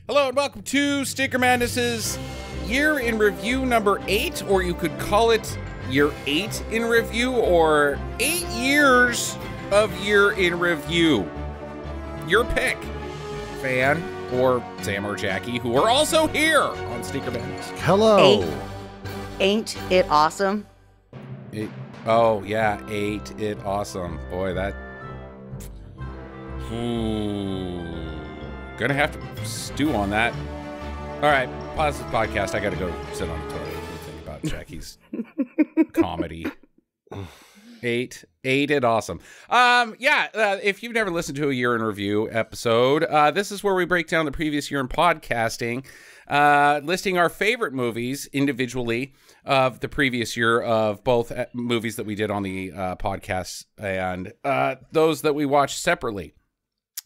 Hello and welcome to Stinker Madness's Year in Review number 8, or you could call it Year 8 in Review, or 8 years of Year in Review. Your pick, Fan or Sam or Jackie, who are also here on Stinker Madness. Hello. Ain't it awesome? Oh yeah, 8 it awesome. Boy, that... Gonna have to stew on that. All right, pause the podcast. I gotta go sit on the toilet and think about Jackie's comedy. 8 it awesome. If you've never listened to a Year in Review episode, this is where we break down the previous year in podcasting, listing our favorite movies individually of the previous year of both movies that we did on the podcast and those that we watched separately.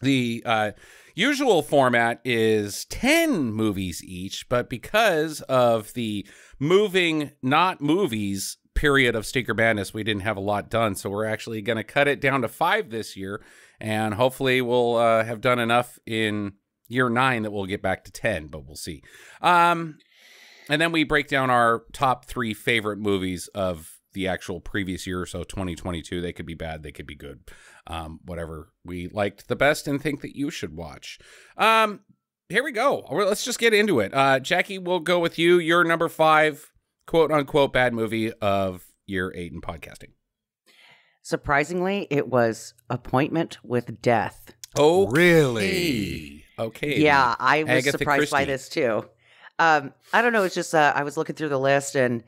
The usual format is 10 movies each, but because of the moving, not movies period of Stinker Madness, we didn't have a lot done, so we're actually going to cut it down to 5 this year, and hopefully we'll have done enough in year 9 that we'll get back to 10, but we'll see. And then we break down our top 3 favorite movies of the actual previous year, so 2022. They could be bad, they could be good. Whatever we liked the best and think that you should watch. Here we go. Let's just get into it. Jackie, we'll go with you. Your number 5, quote unquote, bad movie of year 8 in podcasting. Surprisingly, it was Appointment with Death. Oh, really? Okay. Yeah, I was Agatha surprised by Christie. this too. I don't know. It's just I was looking through the list and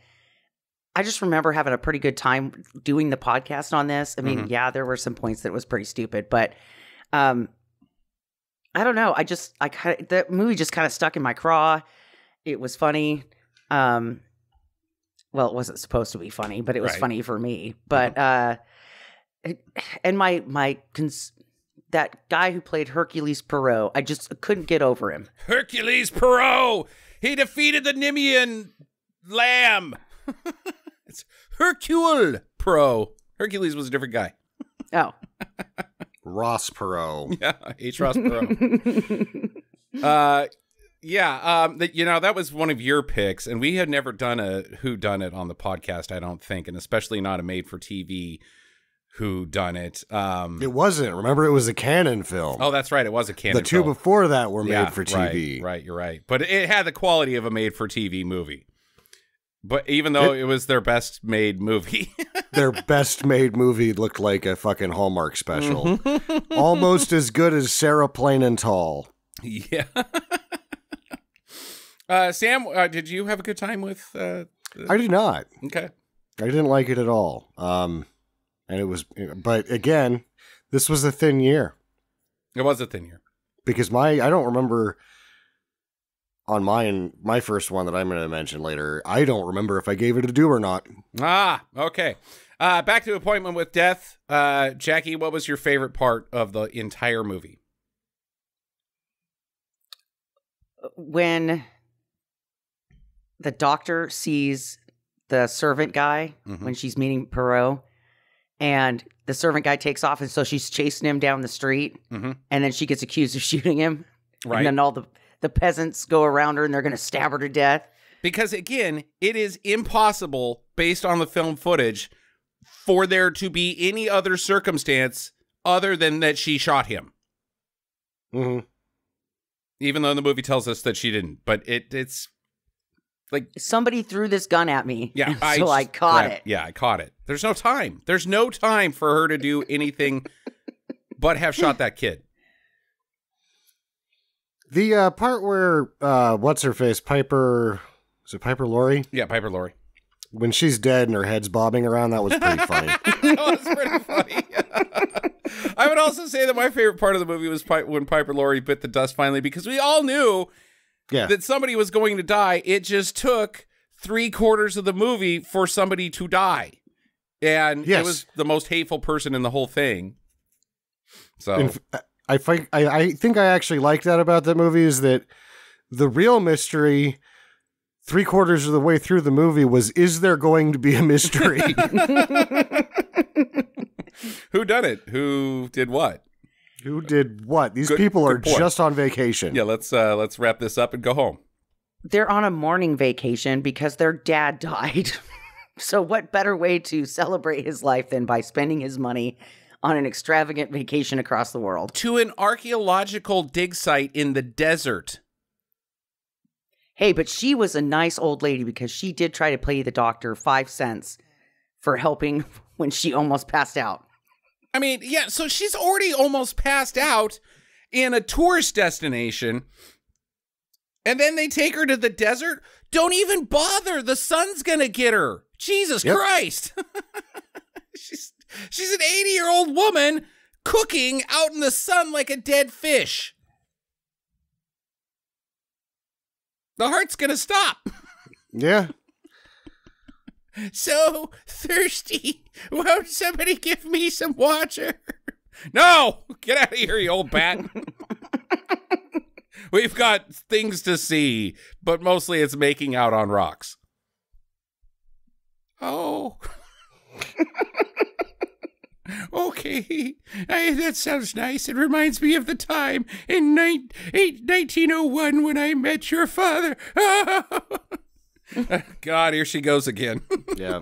I just remember having a pretty good time doing the podcast on this. I mean, yeah, there were some points that was pretty stupid, but I don't know. The movie just kind of stuck in my craw. It was funny. Well, it wasn't supposed to be funny, but it was funny for me. But and that guy who played Hercules Poirot, I just couldn't get over him. Hercules Poirot. He defeated the Nemean lamb. It's Hercule Poirot. Hercules was a different guy. Oh. Ross Perot. Yeah, H. Ross Perot. That was one of your picks, and we had never done a whodunit on the podcast, I don't think, and especially not a made-for-TV whodunit. It wasn't. Remember, it was a Canon film. Oh, that's right. It was a Canon The two film. before that were made for TV. Right, you're right. But it had the quality of a made-for-TV movie. But even though it was their best-made movie. Their best-made movie looked like a fucking Hallmark special. Almost as good as Sarah Plain and Tall. Yeah. Sam, did you have a good time with... I did not. Okay. I didn't like it at all. But again, this was a thin year. It was a thin year. Because I don't remember on my first one that I'm going to mention later, I don't remember if I gave it a do or not. Okay. Back to Appointment with Death. Jackie, what was your favorite part of the entire movie? When the doctor sees the servant guy when she's meeting Perot, and the servant guy takes off, and so she's chasing him down the street, and then she gets accused of shooting him. Right. And then all the peasants go around her, and they're going to stab her to death. Because, again, it is impossible, based on the film footage, for there to be any other circumstance other than that she shot him. Mm-hmm. Even though the movie tells us that she didn't. But it's like... Somebody threw this gun at me, Yeah, so I caught it. Yeah, I caught it. There's no time. There's no time for her to do anything but have shot that kid. The part where, what's-her-face, Piper... Is it Piper Laurie? Yeah, Piper Laurie. When she's dead and her head's bobbing around, that was pretty funny. That was pretty funny. I would also say that my favorite part of the movie was when Piper Laurie bit the dust finally, because we all knew that somebody was going to die. It just took 3/4 of the movie for somebody to die. And it was the most hateful person in the whole thing. So I think I actually like that about that movie, is that the real mystery 3/4 of the way through the movie was, is there going to be a mystery? Who done it? Who did what? Who did what? These Good- people are good point. just on vacation. Yeah, let's wrap this up and go home. They're on a mourning vacation because their dad died. So what better way to celebrate his life than by spending his money on an extravagant vacation across the world? To an archaeological dig site in the desert. Hey, but she was a nice old lady because she did try to pay the doctor 5 cents for helping when she almost passed out. I mean, yeah, so she's already almost passed out in a tourist destination. And then they take her to the desert. Don't even bother. The sun's going to get her. Jesus Christ. She's an 80-year-old woman cooking out in the sun like a dead fish. The heart's going to stop. Yeah. So thirsty. Won't somebody give me some water? No! Get out of here, you old bat. We've got things to see, but mostly it's making out on rocks. Oh. Okay. That sounds nice. It reminds me of the time in 1901 when I met your father. God, here she goes again. Yeah.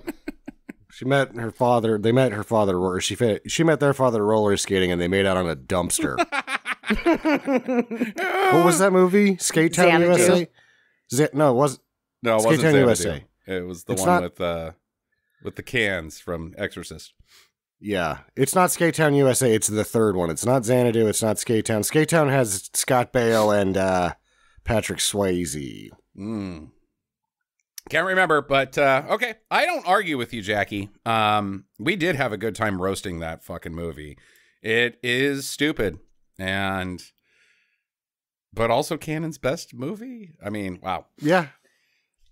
She met her father. They met her father, or she met their father roller skating, and they made out on a dumpster. What was that movie? Skate Town Xanadu. USA? No, it wasn't. No, it Skate wasn't Town Xanadu. USA. It was the It's one not- with the cans from Exorcist. Yeah, it's not Skate Town USA. It's the third one. It's not Xanadu. It's not Skate Town. Skate Town has Scott Bale and Patrick Swayze. Can't remember, but okay. I don't argue with you, Jackie. We did have a good time roasting that fucking movie. It is stupid, but also Canon's best movie. I mean, wow. Yeah.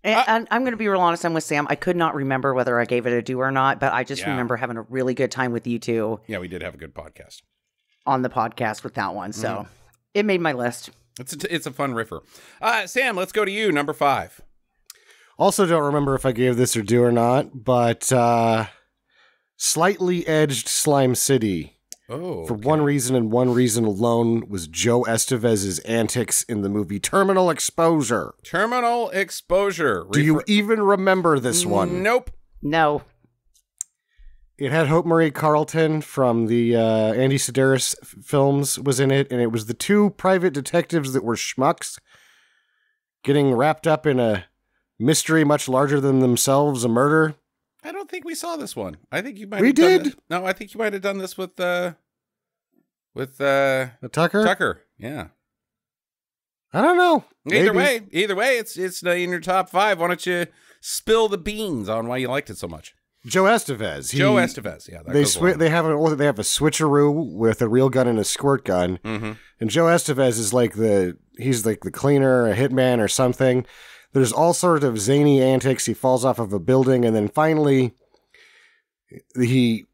And I'm going to be real honest. I'm with Sam. I could not remember whether I gave it a do or not, but I just remember having a really good time with you two Yeah, we did have a good podcast. on the podcast with that one. So it made my list. It's a fun riffer. Sam, let's go to you, number 5. Also, don't remember if I gave this a do or not, but Slightly Edged Slime City. Oh, For one reason and one reason alone was Joe Estevez's antics in the movie Terminal Exposure. Terminal Exposure. Do you even remember this one? Nope. No. It had Hope Marie Carlton from the Andy Sedaris films was in it, and it was the two private detectives that were schmucks getting wrapped up in a mystery much larger than themselves, a murder. I don't think we saw this one. I think you might. We have done did. This. No, I think you might have done this with Tucker? Tucker. Yeah. I don't know. Either Maybe. way, it's in your top 5. Why don't you spill the beans on why you liked it so much? Joe Estevez. Joe Estevez. Yeah, that They goes along. they have a switcheroo with a real gun and a squirt gun, and Joe Estevez is he's like the cleaner, a hitman, or something. There's all sorts of zany antics. He falls off of a building, and then finally he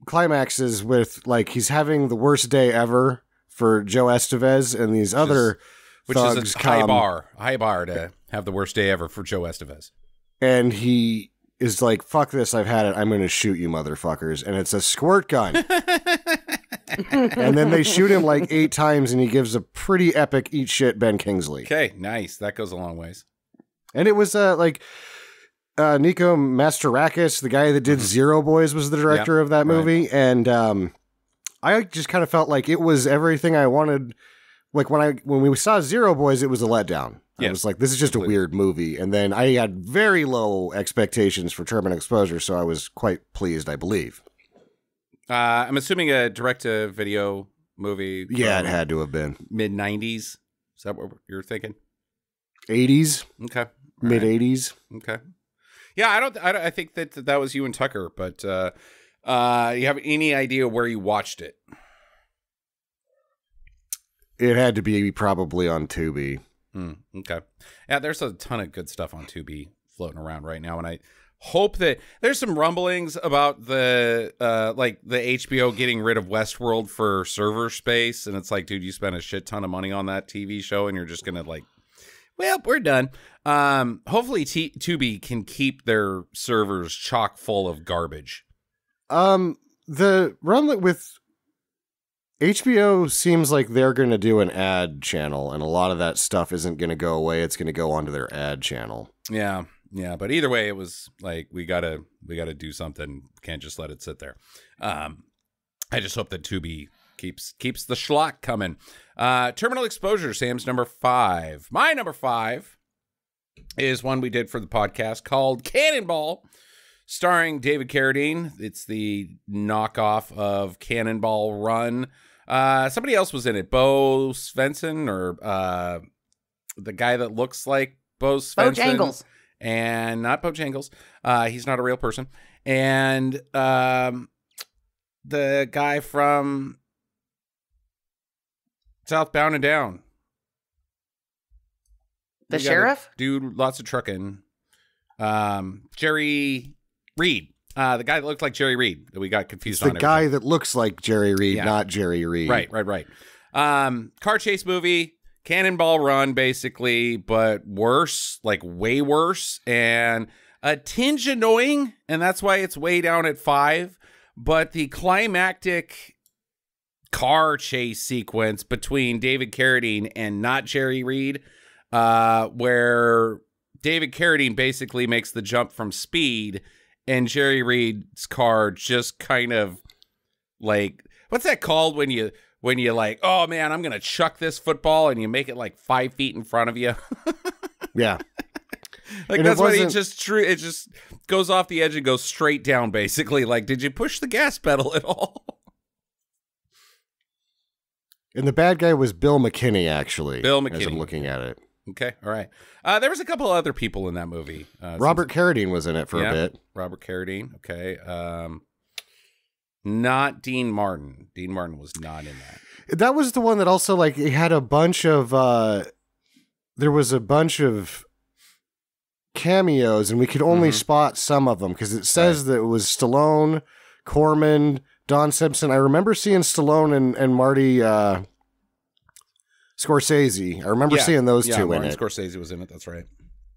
climaxes with he's having the worst day ever for Joe Estevez, and these other which thugs is a come, high bar to have the worst day ever for Joe Estevez. and he is like, "Fuck this! I've had it. I'm going to shoot you, motherfuckers!" And it's a squirt gun. And then they shoot him 8 times, and he gives a pretty epic eat shit Ben Kingsley. Okay, nice. That goes a long ways. And it was Nico Mastorakis, the guy that did Zero Boys, was the director of that movie. And I just kind of felt like it was everything I wanted. Like when we saw Zero Boys, it was a letdown. I was like, this is just a weird movie. And then I had very low expectations for Terminal Exposure, so I was quite pleased, I believe. I'm assuming a direct-to-video movie. Yeah, it had to have been. Mid-90s. Is that what you're thinking? 80s, Okay. mid-80s. Okay. Yeah, I think that was you and Tucker, but you have any idea where you watched it? It had to be probably on Tubi. Okay. Yeah, there's a ton of good stuff on Tubi floating around right now, and I hope that there's some rumblings about the HBO getting rid of Westworld for server space, and it's like, dude, you spent a shit ton of money on that TV show, and you're just gonna well, we're done. Hopefully Tubi can keep their servers chock full of garbage. The run with HBO seems like they're going to do an ad channel, and a lot of that stuff isn't going to go away. It's going to go onto their ad channel. Yeah. Yeah. But either way, it was like, we gotta do something. Can't just let it sit there. I just hope that Tubi keeps the schlock coming. Terminal Exposure, Sam's number 5. My number 5 is one we did for the podcast called Cannonball, starring David Carradine. It's the knockoff of Cannonball Run. Somebody else was in it, Bo Svensson, or the guy that looks like Bo Svensson. Bojangles. And not Bojangles. He's not a real person. And the guy from Southbound and Down. The sheriff? Dude, lots of trucking. Jerry Reed. The guy that looked like Jerry Reed that we got confused on. The guy that looks like Jerry Reed, not Jerry Reed. Right. Car chase movie, Cannonball Run, basically, but worse, like way worse, and a tinge annoying, and that's why it's way down at 5. But the climactic car chase sequence between David Carradine and not Jerry Reed, where David Carradine basically makes the jump from Speed, and Jerry Reed's car just kind of like, what's that called when you like, oh man, I'm gonna chuck this football, and you make it like 5 feet in front of you. Yeah. Like, and that's what it just goes off the edge and goes straight down, basically. Like, did you push the gas pedal at all? And the bad guy was Bill McKinney, actually. Bill McKinney. As I'm looking at it. Okay, all right. There was a couple other people in that movie. Robert Carradine was in it for a bit. Robert Carradine, okay. Not Dean Martin. Dean Martin was not in that. That was the one that also, like, it had a bunch of, there was a bunch of cameos, and we could only spot some of them, because it says that it was Stallone, Corman, Don Simpson. I remember seeing Stallone and Marty Scorsese. I remember seeing those two in it. Scorsese was in it, that's right.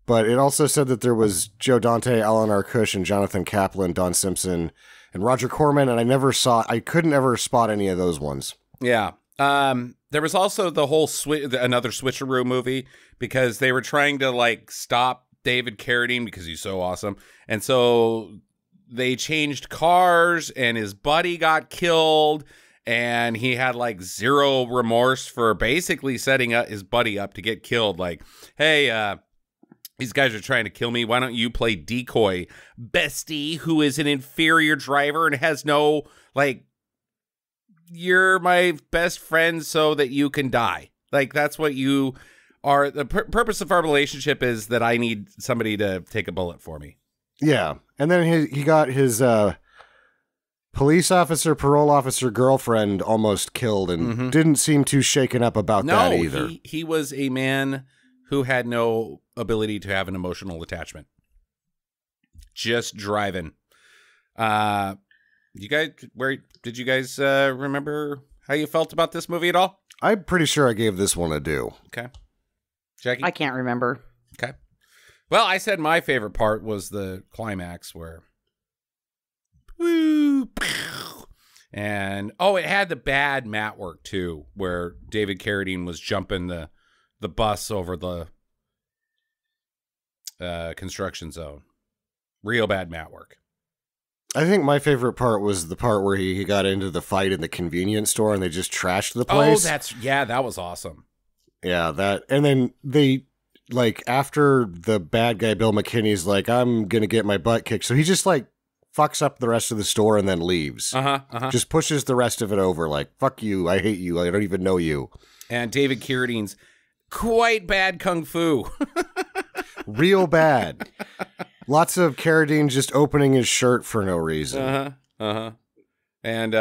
But it also said that there was Joe Dante, Alan Arkush, and Jonathan Kaplan, Don Simpson, and Roger Corman, and I couldn't ever spot any of those ones. Yeah. There was also the whole another switcheroo movie, because they were trying to like stop David Carradine because he's so awesome. And so they changed cars, and his buddy got killed, and he had like zero remorse for basically setting up his buddy up to get killed. Like, hey, these guys are trying to kill me. Why don't you play decoy, bestie, who is an inferior driver and has no, like, you're my best friend so that you can die. Like, that's what you are. The purpose of our relationship is that I need somebody to take a bullet for me. Yeah. And then he got his police officer, parole officer girlfriend almost killed, and didn't seem too shaken up about that either. He was a man who had no ability to have an emotional attachment. Just driving. Did you guys remember how you felt about this movie at all? I'm pretty sure I gave this one a do. Okay. Jackie? I can't remember. Okay. Well, I said my favorite part was the climax where, woo, and it had the bad mat work too, where David Carradine was jumping the bus over the construction zone. Real bad mat work. I think my favorite part was the part where he got into the fight in the convenience store and they just trashed the place. That was awesome. Yeah, and then they, like, after the bad guy, Bill McKinney's like, I'm going to get my butt kicked. So he just, like, fucks up the rest of the store and then leaves. Just pushes the rest of it over, like, fuck you, I hate you, I don't even know you. And David Carradine's quite bad kung fu. Real bad. Lots of Carradine just opening his shirt for no reason. And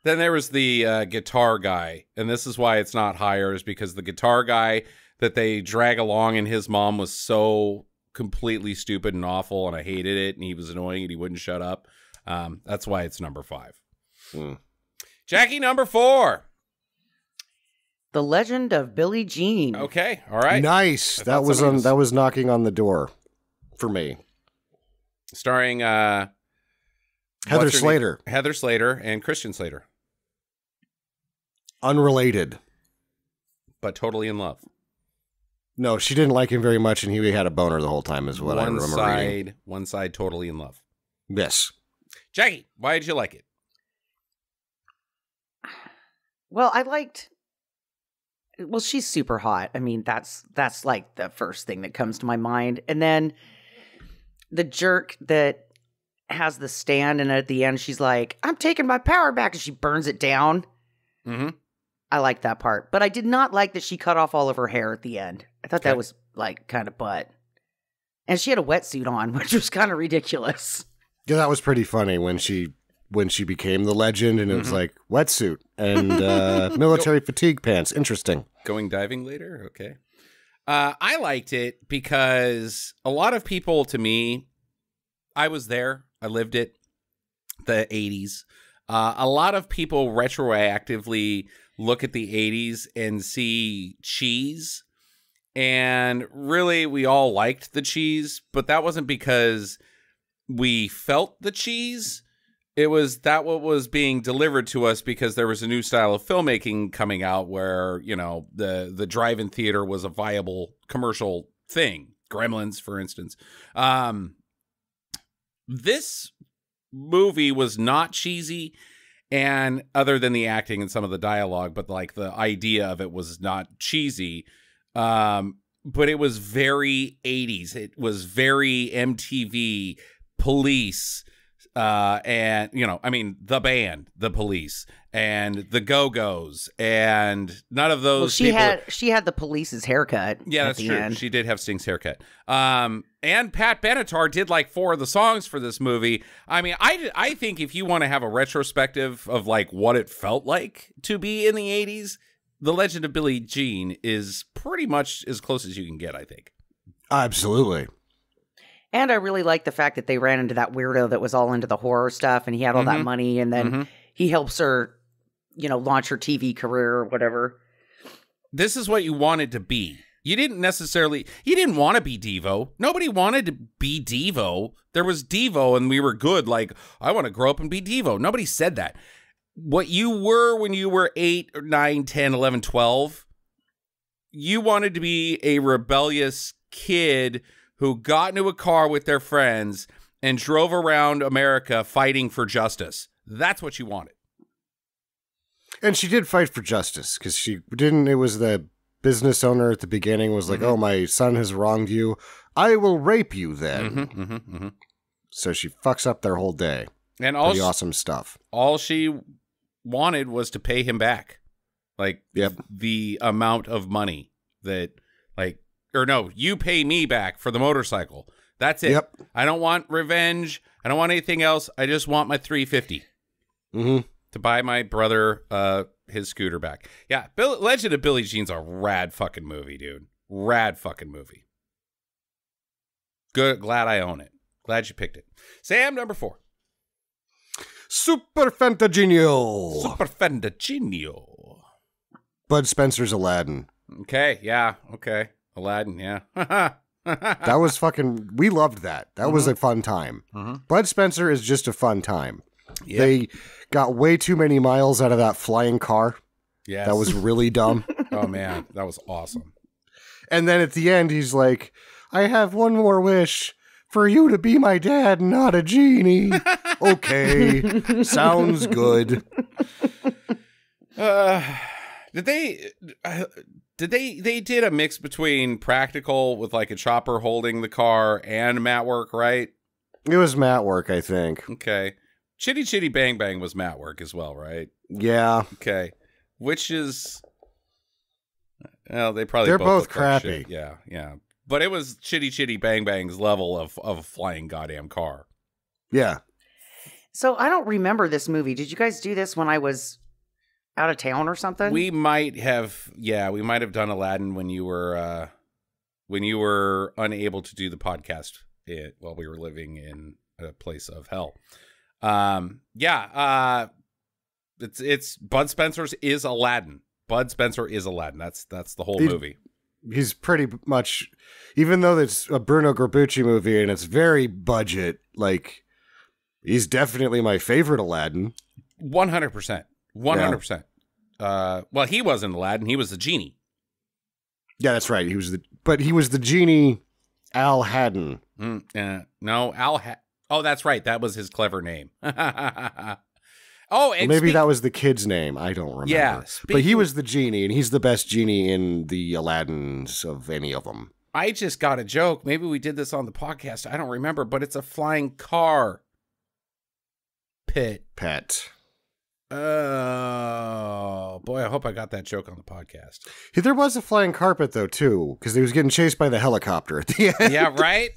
then there was the guitar guy. And this is why it's not higher, is because the guitar guy that they drag along and his mom was so completely stupid and awful, and I hated it, and he was annoying and he wouldn't shut up. That's why it's number 5. Jackie, number 4. The Legend of Billie Jean. Okay, all right. Nice. That was knocking on the door for me. Starring Heather Slater. Heather Slater and Christian Slater. Unrelated. But totally in love. No, she didn't like him very much, and he had a boner the whole time, is what I remember reading. One side, totally in love. Yes. Jackie, why did you like it? Well, well, she's super hot. I mean, that's like the first thing that comes to my mind. And then the jerk that has the stand, and at the end she's like, I'm taking my power back, and she burns it down. Mm-hmm. I like that part. But I did not like that she cut off all of her hair at the end. I thought that was like kind of butt. And she had a wetsuit on, which was kind of ridiculous. Yeah, that was pretty funny when she became the legend, and it was like wetsuit and military fatigue pants. Interesting. Going diving later? Okay. I liked it because a lot of people, to me, I was there. I lived it. The 80s. A lot of people retroactively look at the 80s and see cheese. And really, we all liked the cheese, but that wasn't because we felt the cheese. It was that what was being delivered to us because there was a new style of filmmaking coming out where, you know, the drive-in theater was a viable commercial thing. Gremlins, for instance. This movie was not cheesy, and other than the acting and some of the dialogue, but like the idea of it was not cheesy. But it was very 80s. It was very MTV, Police, and, you know, I mean, the band, the Police, and the Go-Go's, and none of those she had the Police's haircut. Yeah, that's true. End. She did have Sting's haircut. And Pat Benatar did like 4 of the songs for this movie. I mean, I think if you want to have a retrospective of like what it felt like to be in the 80s, The Legend of Billie Jean is pretty much as close as you can get, I think. Absolutely. And I really like the fact that they ran into that weirdo that was all into the horror stuff, and he had all that money, and then he helps her, you know, launch her TV career or whatever. This is what you wanted to be. You didn't want to be Devo. Nobody wanted to be Devo. There was Devo, and we were good. Like, I want to grow up and be Devo. Nobody said that. What you were when you were 8 or 9, 10, 11, 12, you wanted to be a rebellious kid who got into a car with their friends and drove around America fighting for justice. That's what you wanted. And she did fight for justice, because she didn't, it was the business owner at the beginning was like, oh, my son has wronged you. I will rape you then. So she fucks up their whole day. And all the awesome stuff. All she wanted was to pay him back. Like, the amount of money that, like, or no, you pay me back for the motorcycle. That's it. Yep. I don't want revenge. I don't want anything else. I just want my $350 to buy my brother his scooter back. Yeah, Legend of Billie Jean's a rad fucking movie, dude. Rad fucking movie. Good. Glad I own it. Glad you picked it. Sam, number 4. Super Fantagenio. Super Fantagenio. Bud Spencer's Aladdin. Okay. Yeah. Okay. Aladdin, yeah. That was fucking, we loved that. That was a fun time. Bud Spencer is just a fun time. Yep. They got way too many miles out of that flying car. Yes. That was really dumb. Oh, man. That was awesome. And then at the end, he's like, I have one more wish. For you to be my dad, not a genie. Okay. Sounds good. They did a mix between practical with like a chopper holding the car and mat work, right? It was mat work, I think. Okay. Chitty Chitty Bang Bang was mat work as well, right? Yeah. Okay. Which is, well, they're both crappy. Shit. Yeah, yeah. But it was Chitty Chitty Bang Bang's level of a flying goddamn car. Yeah. So I don't remember this movie. Did you guys do this when I was out of town or something? We might have, we might have done Aladdin when you were unable to do the podcast while we were living in a place of hell. It's Bud Spencer's is Aladdin. Bud Spencer is Aladdin. That's the whole movie. He's pretty much, even though it's a Bruno Corbucci movie and it's very budget, like, he's definitely my favorite Aladdin. 100%. 100%. well, he wasn't Aladdin. He was the genie. Yeah, that's right. He was the genie Al Haddon. No, oh, that's right. That was his clever name. Oh, and maybe that was the kid's name. I don't remember. Yeah, but he was the genie, and he's the best genie in the Aladdins of any of them. I just got a joke. Maybe we did this on the podcast. I don't remember, but it's a flying car pet. Oh, boy, I hope I got that joke on the podcast. There was a flying carpet, though, too, because he was getting chased by the helicopter at the end. Yeah, right?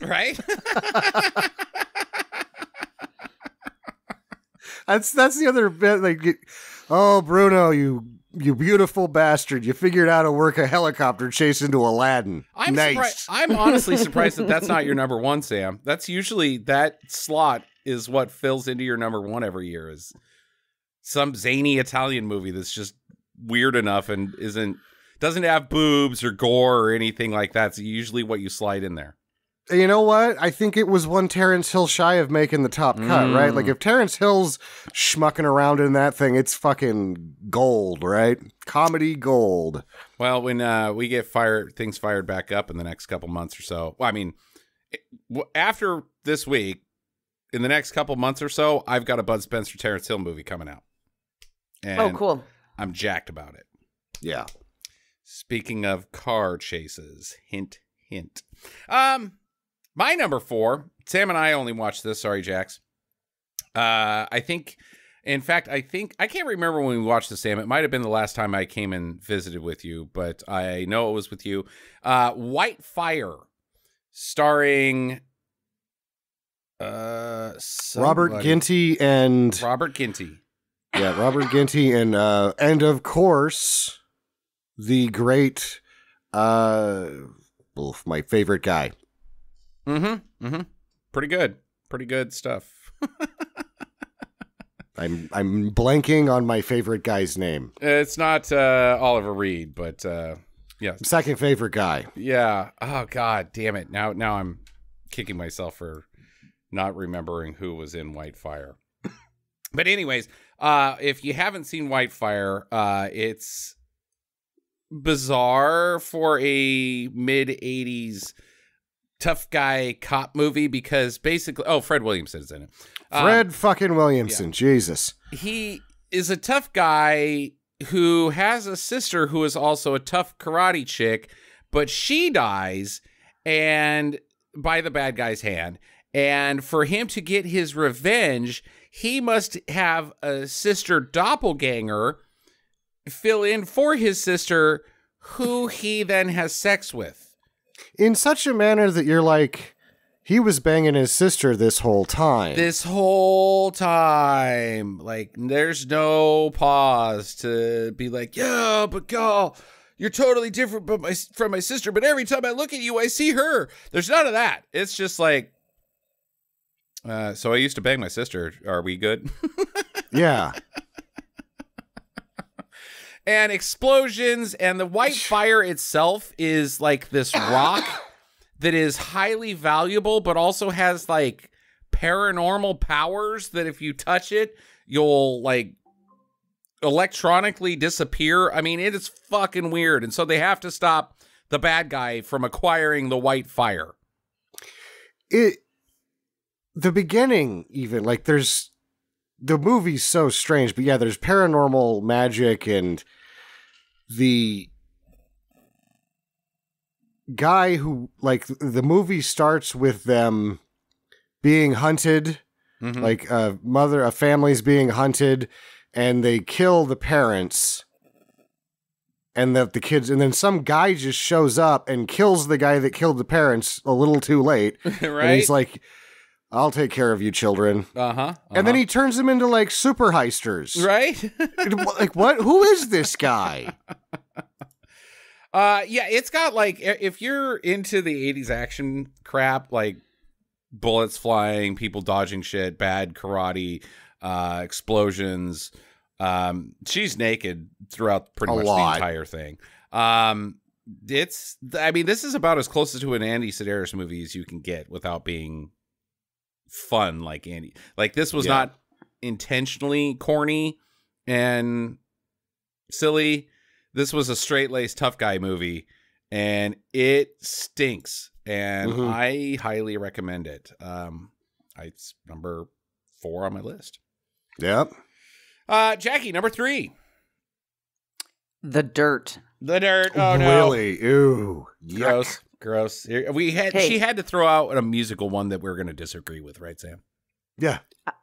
That's the other bit. Like, oh, Bruno, you beautiful bastard! You figured out how to work a helicopter chase into Aladdin. Nice. I'm honestly surprised that that's not your number one, Sam. That's usually that slot is what fills into your number one every year. Is some zany Italian movie that's just weird enough and doesn't have boobs or gore or anything like that. It's usually what you slide in there. You know what? I think it was one Terrence Hill shy of making the top cut, right? Like, if Terrence Hill's schmucking around in that thing, it's fucking gold, right? Comedy gold. Well, when we get things fired back up in the next couple months or so, well, I mean, after this week, in the next couple months or so, I've got a Bud Spencer Terrence Hill movie coming out. And oh, cool. I'm jacked about it. Yeah. Speaking of car chases, hint, hint. My number 4, Sam and I only watched this. Sorry, Jax. I think, in fact, I can't remember when we watched this, Sam. It might have been the last time I came and visited with you, but I know it was with you. White Fire, starring Robert Ginty and Robert Ginty. Yeah, Robert Ginty and of course the great my favorite guy. Pretty good stuff. I'm blanking on my favorite guy's name. It's not Oliver Reed, but yeah, second favorite guy. Yeah. Oh God, damn it! Now I'm kicking myself for not remembering who was in White Fire. But anyways, if you haven't seen White Fire, it's bizarre for a mid-'80s tough guy cop movie because basically, Fred Williamson is in it. Fred fucking Williamson, yeah. Jesus. He is a tough guy who has a sister who is also a tough karate chick, but she dies and by the bad guy's hand. And for him to get his revenge, he must have a sister doppelganger fill in for his sister, who he then has sex with. In such a manner that you're like, he was banging his sister this whole time. Like, there's no pause to be like, yeah, but girl, you're totally different from my sister, but every time I look at you, I see her. There's none of that. It's just like, so I used to bang my sister. Are we good? Yeah. And explosions, and the White Fire itself is like this rock that is highly valuable, but also has like paranormal powers that if you touch it, you'll like electronically disappear. I mean, it is fucking weird. And so they have to stop the bad guy from acquiring the White Fire. The beginning, even, like, the movie's so strange, but yeah, there's paranormal magic, and the guy who, like, the movie starts with them being hunted, like a family's being hunted, and they kill the parents, and the kids, and then some guy just shows up and kills the guy that killed the parents a little too late. Right? And he's like, I'll take care of you, children. And then he turns them into, like, super heisters. Right? Like, what? Who is this guy? Yeah, it's got, like, if you're into the 80s action crap, like bullets flying, people dodging shit, bad karate, explosions, she's naked throughout pretty much the entire thing. This is about as close to an Andy Sedaris movie as you can get without being fun like Andy. Like, this was not intentionally corny and silly. This was a straight-laced tough guy movie, and it stinks. And I highly recommend it. It's number 4 on my list. Yep. Jackie, number 3. The Dirt. The Dirt. Oh no. Really? Ooh. Gross. Gross. She had to throw out a musical one that we're going to disagree with, right, Sam? Yeah.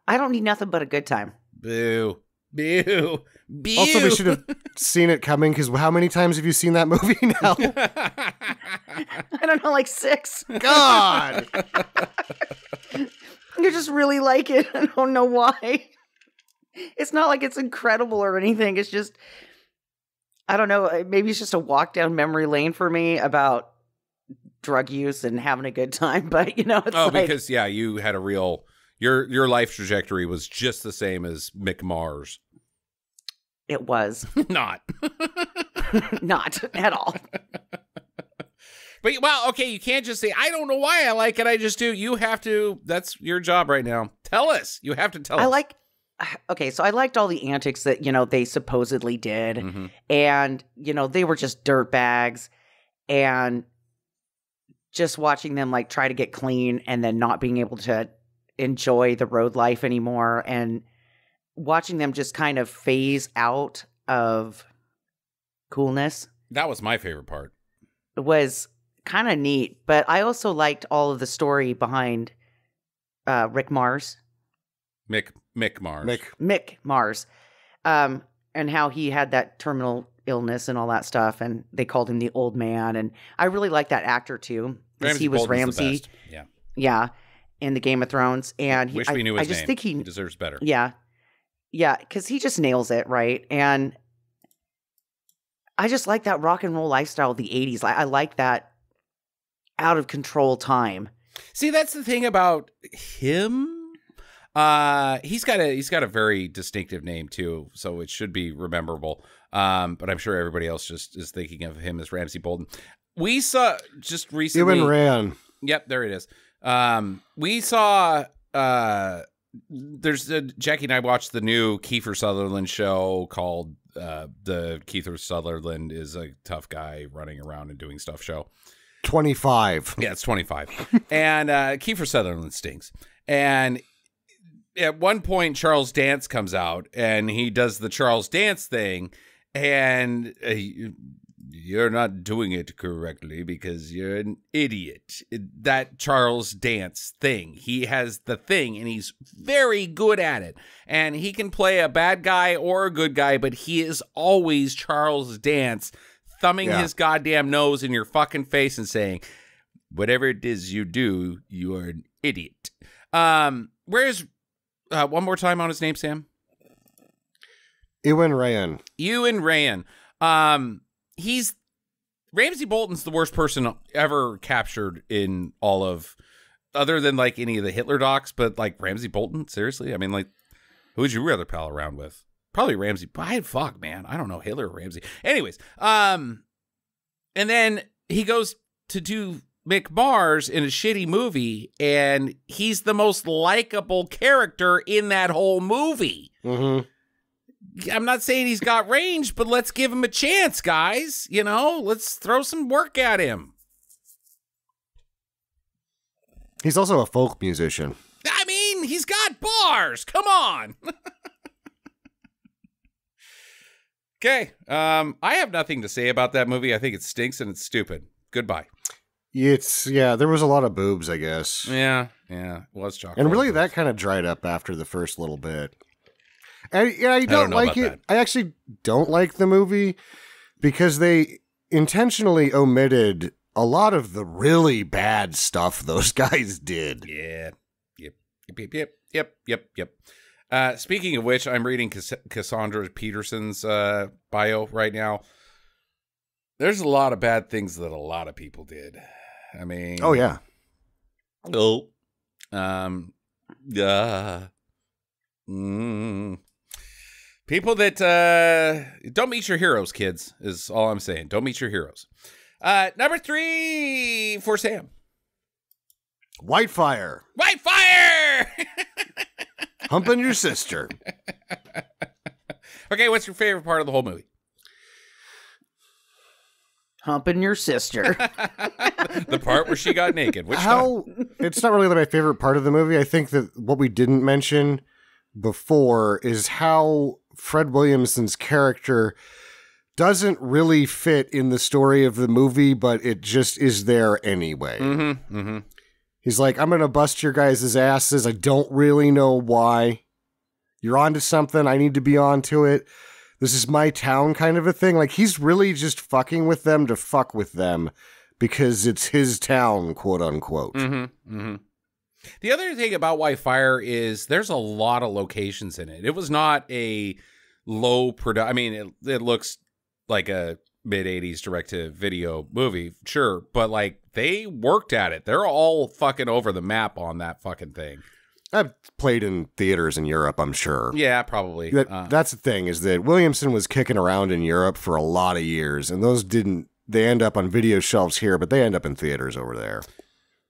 I don't need nothing but a good time. Boo. Boo. Boo. Also, we should have seen it coming, because how many times have you seen that movie now? I don't know, like 6. God. You just really like it. I don't know why. It's not like it's incredible or anything. It's just, I don't know. Maybe it's just a walk down memory lane for me about drug use and having a good time. But, you know, it's because, yeah, you had a real, your life trajectory was just the same as Mick Mars. It was. Not. Not at all. But, well, okay, you can't just say, I don't know why I like it, I just do. You have to, that's your job right now. Tell us. You have to tell us. Okay, so I liked all the antics that, you know, they supposedly did. Mm-hmm. And, you know, they were just dirtbags. And just watching them, like, try to get clean and then not being able to enjoy the road life anymore. And watching them just kind of phase out of coolness. That was my favorite part. It was kind of neat. But I also liked all of the story behind Rick Mars. Mick Mars. Mick Mars. And how he had that terminal illness and all that stuff. And they called him the old man. And I really like that actor too. Because he was Bolton's Ramsay. Yeah. Yeah. In the Game of Thrones. And Wish we knew his I just name. think he deserves better. Yeah. Yeah. Because he just nails it, right? And I just like that rock and roll lifestyle of the 80s. I like that out of control time. See, that's the thing about him. He's got a very distinctive name too, so it should be rememberable. But I'm sure everybody else just is thinking of him as Ramsay Bolton. We saw just recently. Ewan Rand. Yep, there it is. We saw. There's Jackie and I watched the new Kiefer Sutherland show called the Kiefer Sutherland is a tough guy running around and doing stuff show. 25. Yeah, it's 25. And Kiefer Sutherland stinks. And at one point, Charles Dance comes out and he does the Charles Dance thing. And you're not doing it correctly because you're an idiot. That Charles Dance thing. He has the thing and he's very good at it. And he can play a bad guy or a good guy, but he is always Charles Dance, thumbing his goddamn nose in your fucking face and saying, whatever it is you do, you are an idiot. Where's one more time on his name, Sam? Ewan Rand. Ewan Rand. He's Ramsay Bolton's the worst person ever captured in all of, other than like any of the Hitler docs, but like Ramsay Bolton, seriously? I mean, like, who would you rather pal around with? Probably Ramsay. Fuck, man. I don't know, Hitler or Ramsay. Anyways, and then he goes to do Mick Mars in a shitty movie, and he's the most likable character in that whole movie. Mm-hmm. I'm not saying he's got range, but let's give him a chance, guys. You know, let's throw some work at him. He's also a folk musician. I mean, he's got bars. Come on. Okay. I have nothing to say about that movie. I think it stinks and it's stupid. Goodbye. There was a lot of boobs, I guess. Yeah. It was chocolate. And really, that kind of dried up after the first little bit. And I don't like it. That. I actually don't like the movie because they intentionally omitted a lot of the really bad stuff those guys did. Yeah. Yep. Speaking of which, I'm reading Cassandra Peterson's bio right now. There's a lot of bad things that a lot of people did. I mean, oh yeah. People that don't meet your heroes, kids, is all I'm saying. Don't meet your heroes. Number 3 for Sam. Whitefire. Humping Humping your sister. Okay, what's your favorite part of the whole movie? humping your sister. The part where she got naked. Which It's not really my favorite part of the movie. I think that what we didn't mention before is how Fred Williamson's character doesn't really fit in the story of the movie, but it just is there anyway. Mm-hmm, mm-hmm. He's like, I'm going to bust your guys' asses. I don't really know why. You're onto something. I need to be onto it. This is my town kind of a thing. Like, he's really just fucking with them to fuck with them because it's his town, quote unquote. Mm-hmm, mm-hmm. The other thing about White Fire is there's a lot of locations in it. It was not a low production. I mean, it looks like a mid-'80s direct-to-video movie, sure, but like they worked at it. They're all fucking over the map on that fucking thing. I've played in theaters in Europe, I'm sure. Yeah, probably. That's the thing, is that Williamson was kicking around in Europe for a lot of years, and they end up on video shelves here, but they end up in theaters over there.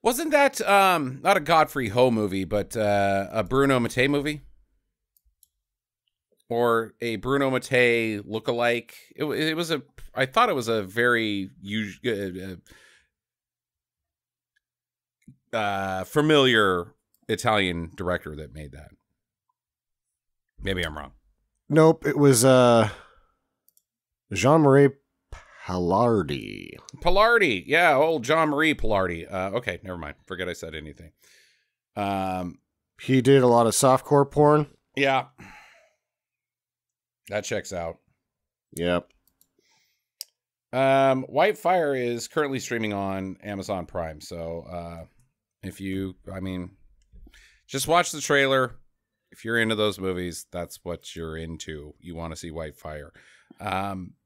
Wasn't that not a Godfrey Ho movie, but a Bruno Mattei movie? Or a Bruno Mattei lookalike? It was I thought it was a very familiar Italian director that made that. Maybe I'm wrong. Nope, it was Jean-Marie Pilardi. Pilardi, yeah, old Jean-Marie Pilardi. Okay, never mind. Forget I said anything. He did a lot of softcore porn. Yeah. That checks out. Yep. White Fire is currently streaming on Amazon Prime. So just watch the trailer. If you're into those movies, that's what you're into. You want to see White Fire.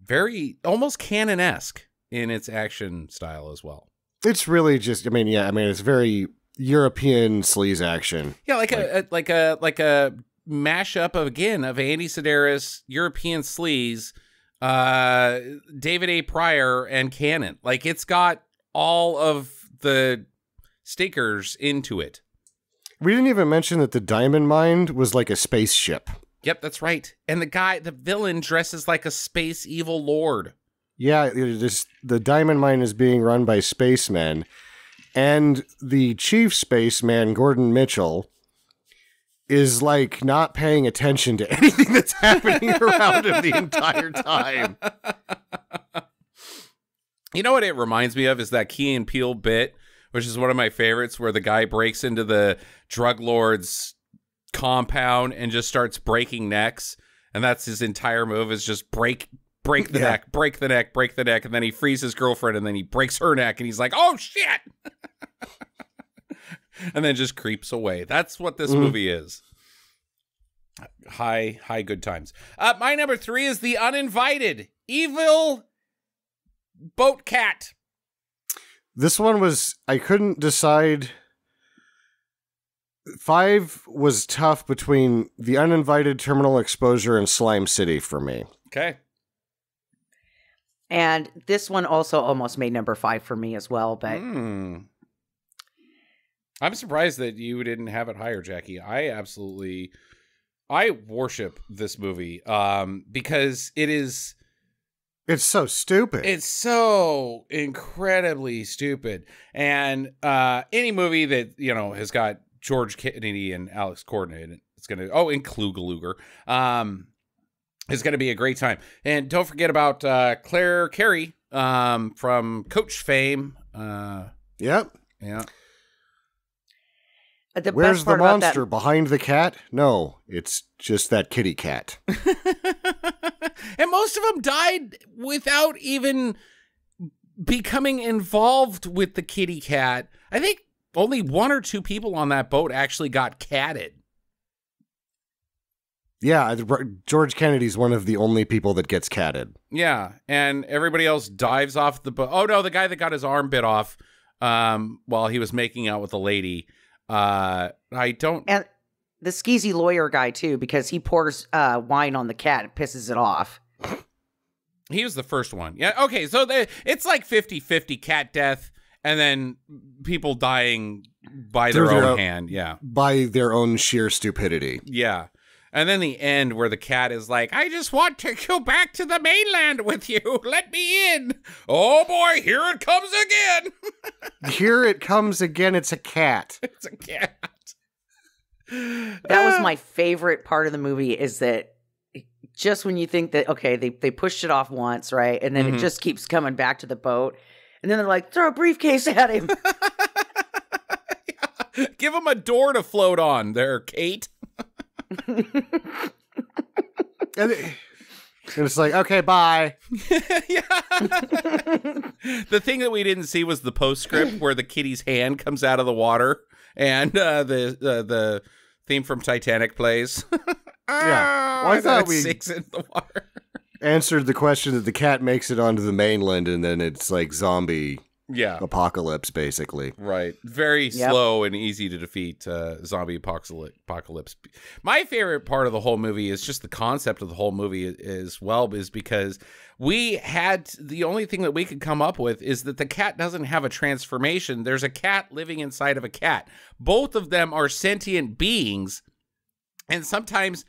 Very almost Cannon-esque in its action style as well. It's really just, it's very European sleaze action. Yeah, like a mashup of Andy Sedaris, European sleaze, David A. Pryor, and Cannon. Like, it's got all of the stickers into it. We didn't even mention that the Diamond Mine was like a spaceship. Yep, that's right. And the villain dresses like a space evil lord. Yeah, the Diamond Mine is being run by spacemen, and the chief spaceman, Gordon Mitchell, is like not paying attention to anything that's happening around him the entire time. You know what it reminds me of is that Key and Peele bit, which is one of my favorites, where the guy breaks into the drug lord's compound and just starts breaking necks. And that's his entire move, is just break the neck, break the neck, break the neck. And then he frees his girlfriend and then he breaks her neck and he's like, oh shit. And then just creeps away. That's what this movie is. High good times. My number 3 is The Uninvited. Evil Boat Cat. This one was, I couldn't decide. 5 was tough between The Uninvited, Terminal Exposure, and Slime City for me. Okay. And this one also almost made number 5 for me as well, but I'm surprised that you didn't have it higher, Jackie. I worship this movie because it's so stupid. It's so incredibly stupid. And any movie that, has got George Kennedy and Alex Gordon in it, it's going to, and Kluge it's going to be a great time. And don't forget about Claire Carey from Coach fame. Yep. Yeah. Where's the monster behind the cat? No, it's just that kitty cat. And most of them died without even becoming involved with the kitty cat. I think only 1 or 2 people on that boat actually got catted. Yeah, George Kennedy's one of the only people that gets catted. Yeah, and everybody else dives off the boat. Oh, no, the guy that got his arm bit off while he was making out with a lady. And the skeezy lawyer guy too, because he pours wine on the cat and pisses it off. He was the first one. Yeah. Okay. So it's like 50-50 cat death and then people dying by their own hand. Yeah. By their own sheer stupidity. Yeah. And then the end where the cat is like, I just want to go back to the mainland with you. Let me in. Oh boy, here it comes again. Here it comes again. It's a cat. It's a cat. That was my favorite part of the movie, is that just when you think that, okay, they pushed it off once, right? And then it just keeps coming back to the boat. And then they're like, throw a briefcase at him. Yeah. Give him a door to float on there, Kate. And it's like, okay, bye. Yeah. The thing that we didn't see was the postscript where the kitty's hand comes out of the water and the theme from Titanic plays. Yeah. Well, I thought we sinks in the water. Answered the question that the cat makes it onto the mainland and then it's like zombie apocalypse, basically. Right. Very slow and easy to defeat zombie apocalypse. My favorite part of the whole movie is just the concept of the whole movie as well, is because we had the only thing that we could come up with is that the cat doesn't have a transformation. There's a cat living inside of a cat. Both of them are sentient beings, and sometimes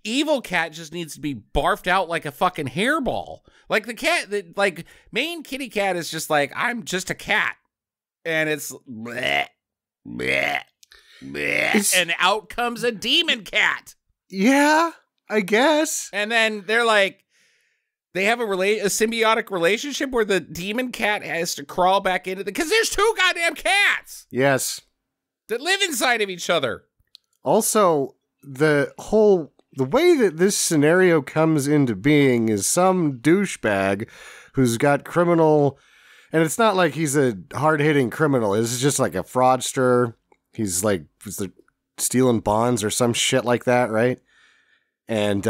evil cat just needs to be barfed out like a fucking hairball. Like the cat, like main kitty cat is just like, I'm just a cat. And it's bleh, bleh, bleh, and out comes a demon cat. Yeah, I guess. And then they're like, they have a symbiotic relationship where the demon cat has to crawl back into because there's two goddamn cats. Yes. That live inside of each other. Also, the way that this scenario comes into being is some douchebag who's got criminal, and it's not like he's a hard-hitting criminal. It's just like a fraudster. He's like stealing bonds or some shit like that, right? And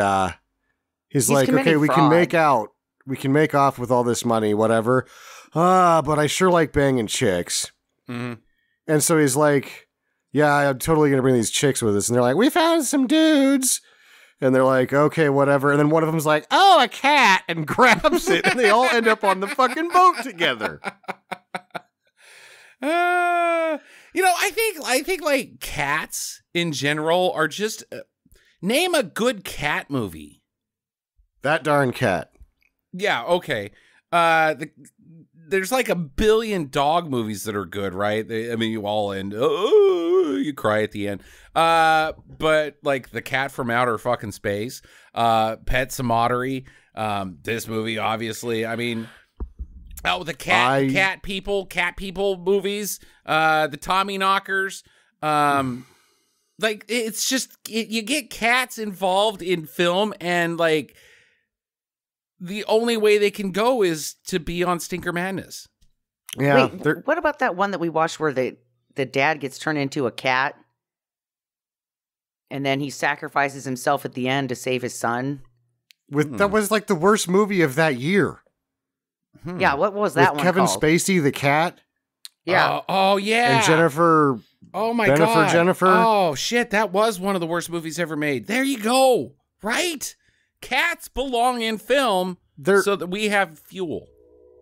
he's like, okay, we can make out. We can make off with all this money, whatever. But I sure like banging chicks. Mm-hmm. And so he's like, yeah, I'm totally going to bring these chicks with us. And they're like, we found some dudes. And they're like, okay, whatever. And then one of them's like, oh, a cat, and grabs it. And they all end up on the fucking boat together. I think like cats in general are just name a good cat movie. That darn cat. Yeah. Okay. There's like a billion dog movies that are good, right? You all end, you cry at the end. But like The Cat from Outer fucking Space, Pet Sematary, this movie, obviously. The cat people movies, the Tommy Knockers. Like it's just you get cats involved in film, and like the only way they can go is to be on Stinker Madness. Yeah. Wait, what about that one that we watched where the dad gets turned into a cat and then he sacrifices himself at the end to save his son? That was like the worst movie of that year. Yeah, what was that with one Kevin called? Spacey, the cat. Yeah. Oh, yeah. And Jennifer. Oh, my Jennifer, God. Jennifer. Oh, shit. That was one of the worst movies ever made. There you go. Right? Cats belong in film so that we have fuel.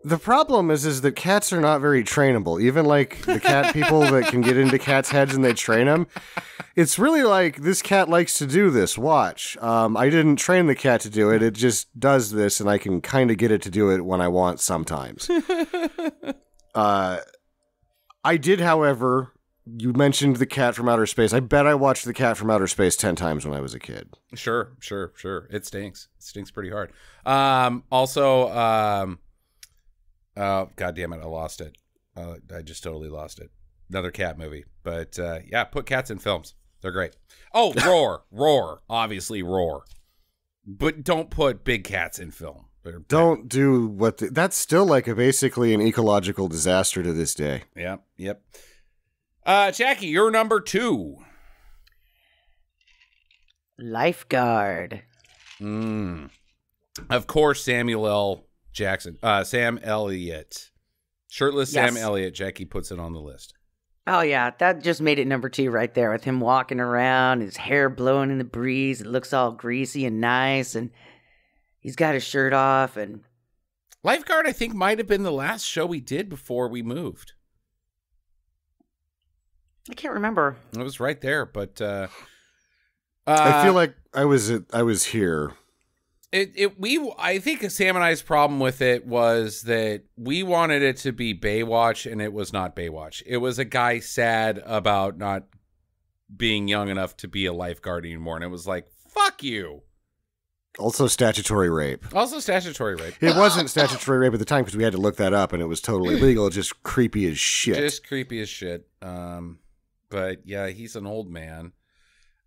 The problem is that cats are not very trainable. Even like the cat people that can get into cats' heads and they train them. It's really like, this cat likes to do this. Watch. I didn't train the cat to do it. It just does this, and I can kind of get it to do it when I want sometimes. I did, however, you mentioned The Cat from Outer Space. I bet I watched The Cat from Outer Space 10 times when I was a kid. Sure. It stinks. It stinks pretty hard. Oh, God damn it, I lost it. I just totally lost it. Another cat movie. But, yeah, put cats in films. They're great. Oh, Roar. Roar. Obviously, Roar. But don't put big cats in film. Don't do what... that's still like basically an ecological disaster to this day. Yep. Jackie, you're number 2. Lifeguard. Of course, Samuel L. Jackson. Sam Elliott. Shirtless Yes. Sam Elliott. Jackie puts it on the list. Oh, yeah. That just made it number 2 right there, with him walking around, his hair blowing in the breeze. It looks all greasy and nice, and he's got his shirt off. And Lifeguard, I think, might have been the last show we did before we moved. I can't remember. It was right there, but I feel like I was here. I think Sam and I's problem with it was that we wanted it to be Baywatch, and it was not Baywatch. It was a guy sad about not being young enough to be a lifeguard anymore, and it was like, fuck you. Also statutory rape. It wasn't statutory rape at the time because we had to look that up, and it was totally legal. Just creepy as shit. But yeah, he's an old man.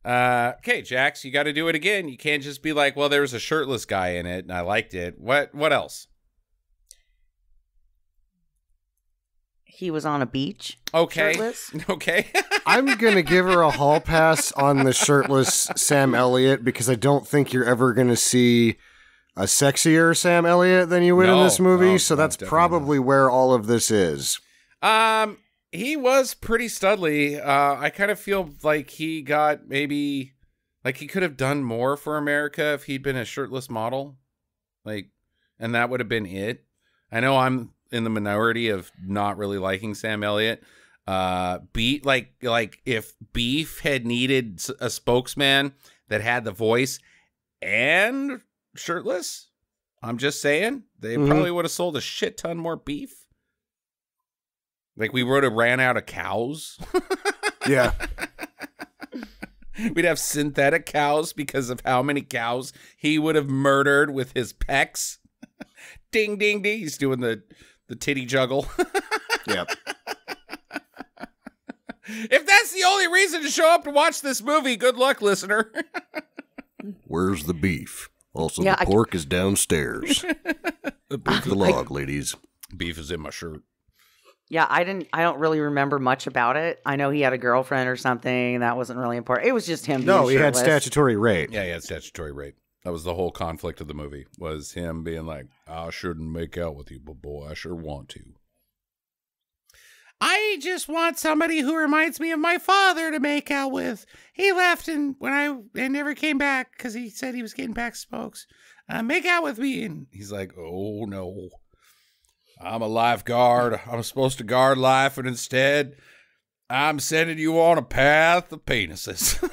Okay, Jax, you got to do it again. You can't just be like, well, there was a shirtless guy in it, and I liked it. What else? He was on a beach. Okay. Shirtless. Okay. I'm going to give her a hall pass on the shirtless Sam Elliott because I don't think you're ever going to see a sexier Sam Elliott than you would in this movie. So that's probably where all of this is. He was pretty studly. I kind of feel like he got maybe, like he could have done more for America if he'd been a shirtless model, like, and that would have been it. I know I'm in the minority of not really liking Sam Elliott. Like if Beef had needed a spokesman that had the voice and shirtless, I'm just saying they probably would have sold a shit ton more beef. Like we would have ran out of cows. Yeah. We'd have synthetic cows because of how many cows he would have murdered with his pecs. Ding, ding, ding. He's doing the titty juggle. Yep. If that's the only reason to show up to watch this movie, good luck, listener. Where's the beef? Also, the pork is downstairs. The log, ladies. Beef is in my shirt. Yeah, I don't really remember much about it. I know he had a girlfriend or something. That wasn't really important. It was just him. No, he had shirtless. statutory rape. Yeah, he had statutory rape. That was the whole conflict of the movie, was him being like, I shouldn't make out with you, but boy, I sure want to. I just want somebody who reminds me of my father to make out with. He left and never came back because he said he was getting back spokes. Make out with me. And he's like, oh no. I'm a lifeguard. I'm supposed to guard life, and instead, I'm sending you on a path of penises.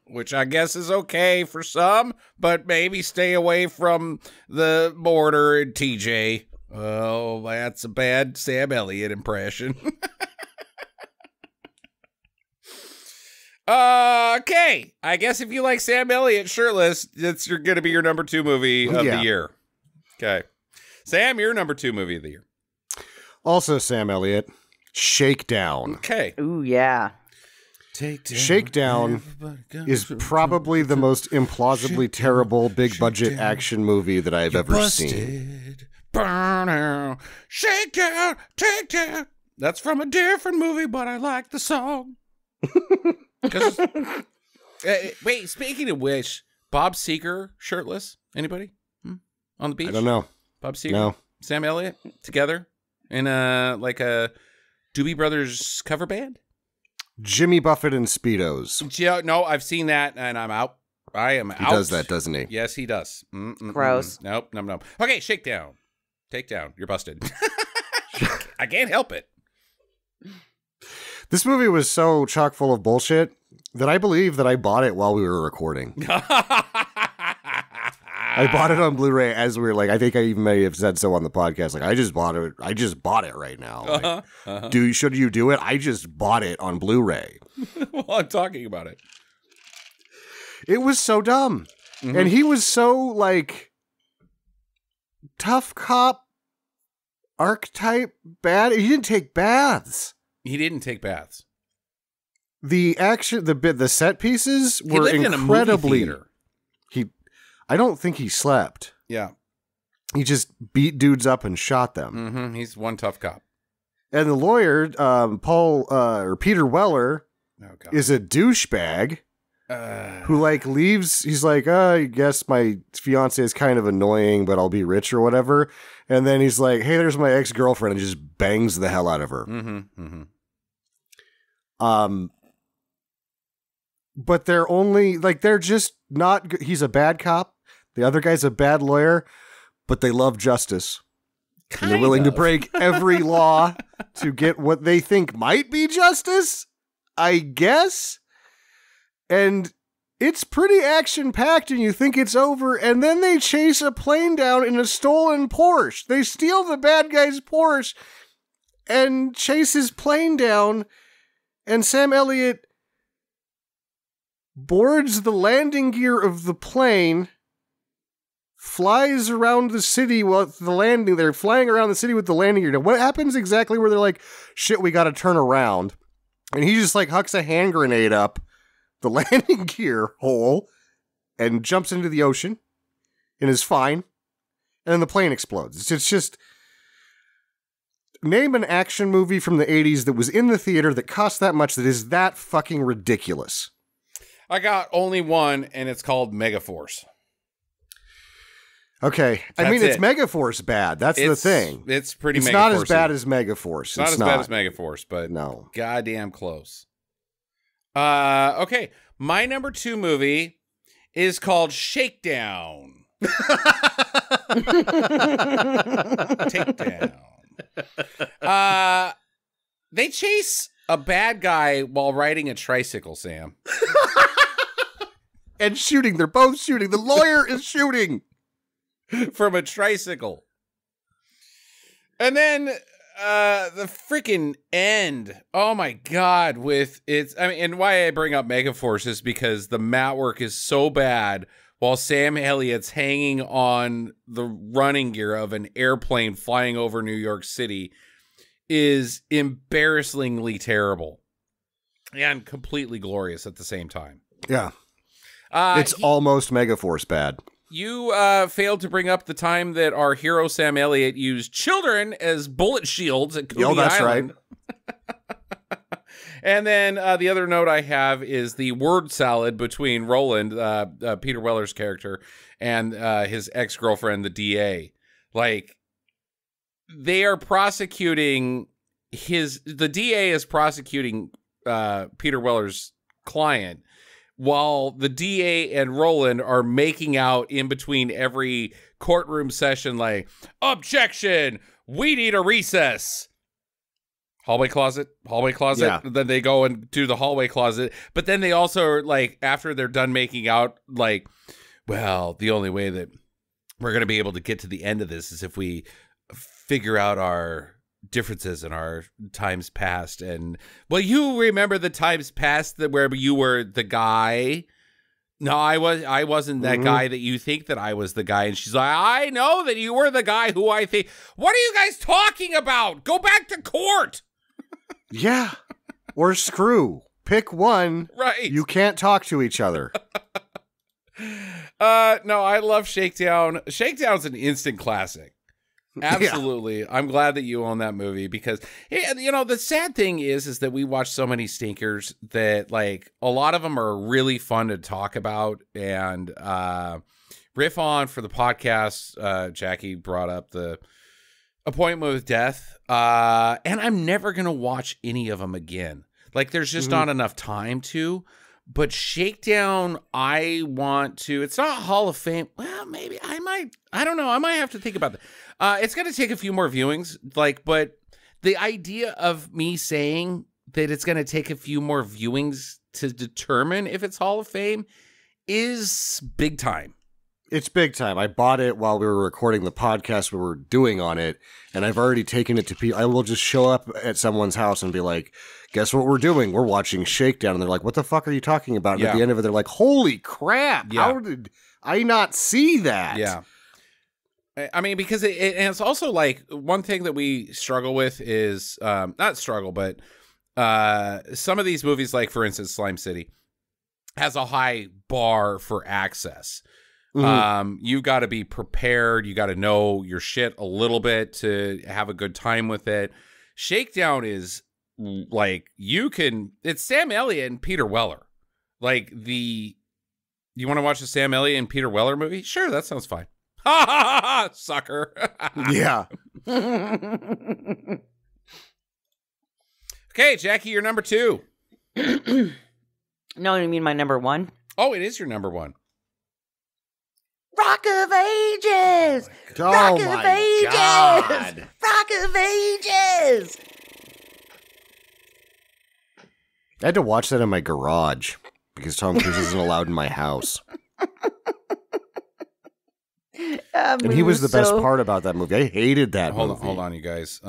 Which I guess is okay for some, but maybe stay away from the border in TJ. Oh, that's a bad Sam Elliott impression. Okay. I guess if you like Sam Elliott shirtless, it's going to be your number 2 movie of the year. Okay. Sam, your number 2 movie of the year. Also Sam Elliott, Shakedown. Okay. Ooh, yeah. Shakedown is probably the most implausibly terrible big-budget action movie that I've ever seen. Shakedown, take down. That's from a different movie, but I like the song. Wait, speaking of which, Bob Seger shirtless? Anybody? On the beach? I don't know. Bob Seger? No. Sam Elliott together in a Doobie Brothers cover band? Jimmy Buffett and Speedos. Yeah, no, I've seen that and I'm out. I am out. He does that, doesn't he? Yes, he does. Gross. Nope. Okay, Shakedown. Takedown. You're busted. I can't help it. This movie was so chock full of bullshit that I believe that I bought it while we were recording. I bought it on Blu-ray as we were like, I think I even may have said so on the podcast. Like, I just bought it right now. Like, should you do it? I just bought it on Blu-ray. Well, I'm talking about it. It was so dumb. And he was so like tough cop archetype bad. He didn't take baths. The action, the set pieces were incredibly. I don't think he slept. Yeah. He just beat dudes up and shot them. He's one tough cop. And the lawyer, Peter Weller, is a douchebag who like leaves. He's like, I guess my fiance is kind of annoying, but I'll be rich or whatever. And then he's like, hey, there's my ex-girlfriend, and just bangs the hell out of her. But they're just not good. He's a bad cop. The other guy's a bad lawyer, but they love justice. And they're willing to break every law to get what they think might be justice, I guess. And it's pretty action-packed and you think it's over, and then they chase a plane down in a stolen Porsche. They steal the bad guy's Porsche and chase his plane down, and Sam Elliott boards the landing gear of the plane, flies around the city while the landing. They're flying around the city with the landing gear. Now, what happens exactly where they're like, shit, we gotta turn around? And he just like hucks a hand grenade up the landing gear hole and jumps into the ocean and is fine. And then the plane explodes. It's just, name an action movie from the 80s that was in the theater that cost that much that is that fucking ridiculous. I got only one, and it's called Megaforce. Okay. I mean, it's Megaforce bad. That's the thing. It's pretty It's Megaforce. not as bad as Megaforce. It's not as bad as Megaforce, but no. Goddamn close. Okay. My number 2 movie is called Shakedown. Takedown. They chase a bad guy while riding a tricycle, Sam. And shooting. They're both shooting. The lawyer is shooting. From a tricycle. And then the freaking end. Oh my God. And why I bring up Megaforce is because the mat work is so bad while Sam Elliott's hanging on the running gear of an airplane flying over New York City is embarrassingly terrible and completely glorious at the same time. Yeah. It's almost Megaforce bad. You failed to bring up the time that our hero Sam Elliott used children as bullet shields at Coney Island. Right. And then the other note I have is the word salad between Roland, Peter Weller's character, and his ex-girlfriend, the DA. Like, they are prosecuting the DA is prosecuting Peter Weller's client, while the DA and Roland are making out in between every courtroom session, like, objection, we need a recess. Hallway closet. Yeah. Then they go and do the hallway closet. But then they also are like, after they're done making out, like, well, the only way that we're going to be able to get to the end of this is if we figure out our differences in our times past. And, well, you remember the times past that where you were the guy. No, I wasn't that guy that you think that I was the guy. And she's like, I know that you were the guy who I think. What are you guys talking about? Go back to court. Yeah. Or screw. Pick one. Right. You can't talk to each other. No, I love Shakedown. Shakedown's an instant classic. Absolutely. Yeah. I'm glad that you own that movie because, you know, the sad thing is that we watch so many stinkers that, like, a lot of them are really fun to talk about and riff on for the podcast. Jackie brought up the Appointment with Death, and I'm never going to watch any of them again. Like, there's just not enough time to. But Shakedown, I want to. It's not Hall of Fame. Well, maybe I might. I don't know. I might have to think about that. It's going to take a few more viewings. Like, but the idea of me saying that it's going to take a few more viewings to determine if it's Hall of Fame is big time. It's big time. I bought it while we were recording the podcast we were doing on it, and I've already taken it to people. I will just show up at someone's house and be like, guess what we're doing? We're watching Shakedown. And they're like, what the fuck are you talking about? And at the end of it, they're like, holy crap. Yeah. How did I not see that? Yeah. I mean, because and it's also like one thing that we struggle with is not struggle, but some of these movies, like, for instance, Slime City, has a high bar for access. You've got to be prepared. You got to know your shit a little bit to have a good time with it. Shakedown is like, it's Sam Elliott and Peter Weller. Like, you want to watch the Sam Elliott and Peter Weller movie? Sure, that sounds fine. Ha ha ha ha, sucker. Yeah. Okay, Jackie, you're number 2. No, you mean my number 1? Oh, it is your number 1. Rock of Ages! Oh, Rock my of Ages! God. Rock of Ages! I had to watch that in my garage because Tom Cruise isn't allowed in my house. And he was the best part about that movie. I hated that movie. Hold on, you guys.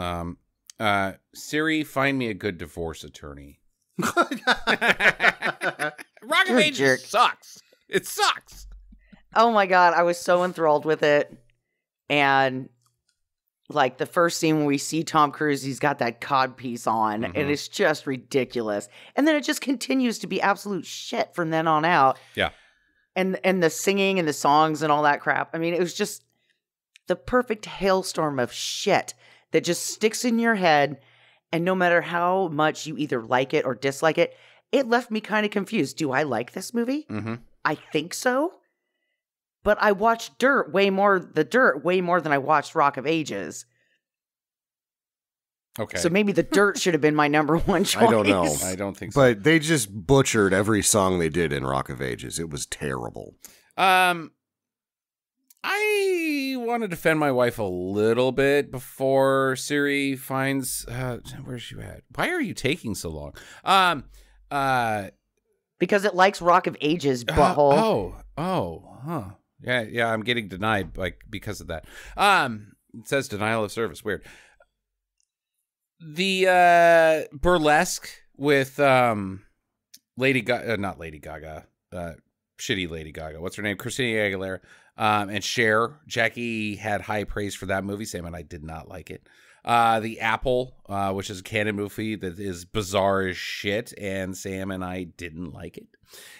Siri, find me a good divorce attorney. Rock of Ages sucks. It sucks. Oh my God, I was so enthralled with it. And like the first scene when we see Tom Cruise, he's got that codpiece on, and it's just ridiculous. And then it just continues to be absolute shit from then on out. Yeah. And the singing and the songs and all that crap. I mean, it was just the perfect hailstorm of shit that just sticks in your head. And no matter how much you either like it or dislike it, it left me kind of confused. Do I like this movie? Mm-hmm. I think so. But I watched The Dirt way more than I watched Rock of Ages. Okay. So maybe The Dirt should have been my number one choice. I don't know. I don't think so. But they just butchered every song they did in Rock of Ages. It was terrible. I want to defend my wife a little bit before Siri finds where's she at? Why are you taking so long? Because it likes Rock of Ages, butthole. Huh. Yeah, I'm getting denied because of that. It says denial of service. Weird. The burlesque with Lady Gaga, not Lady Gaga, shitty Lady Gaga. What's her name? Christina Aguilera. And Cher. Jackie had high praise for that movie. Sam and I did not like it. The Apple, which is a canon movie that is bizarre as shit, and Sam and I didn't like it.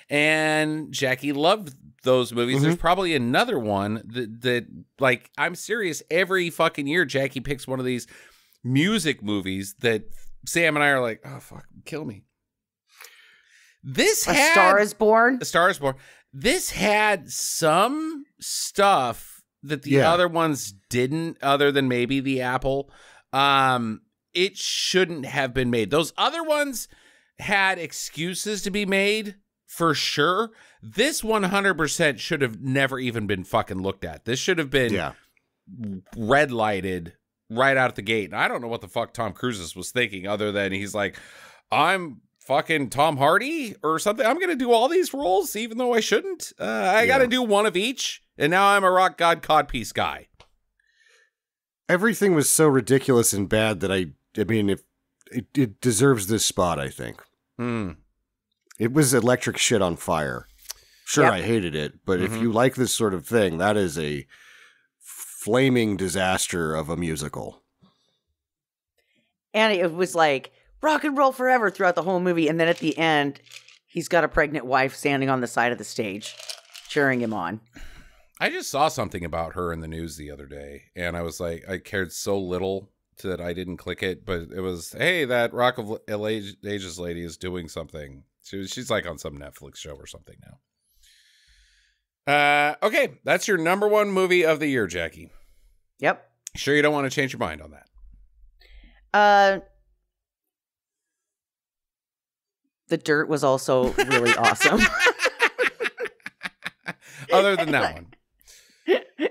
And Jackie loved those movies. Mm-hmm. There's probably another one that like, I'm serious, every fucking year Jackie picks one of these music movies that Sam and I are like, oh fuck, kill me. A Star is Born. A Star is Born. This had some stuff that the other ones didn't, other than maybe the Apple. It shouldn't have been made. Those other ones had excuses to be made for sure. This 100% should have never even been fucking looked at. This should have been red lighted right out the gate. And I don't know what the fuck Tom Cruise was thinking, other than he's like, I'm fucking Tom Hardy or something. I'm going to do all these roles, even though I shouldn't. I got to do one of each. And now I'm a rock god codpiece guy. Everything was so ridiculous and bad that I mean, if it deserves this spot, I think. It was electric shit on fire. Sure, I hated it, but if you like this sort of thing, that is a flaming disaster of a musical. And it was like rock and roll forever throughout the whole movie. And then at the end, he's got a pregnant wife standing on the side of the stage, cheering him on. I just saw something about her in the news the other day, and I was like, I cared so little that I didn't click it, but it was, hey, that Rock of Ages lady is doing something. She's like on some Netflix show or something now. Okay, that's your number one movie of the year, Jackie. Yep. Sure you don't want to change your mind on that? The Dirt was also really awesome. Other than that one.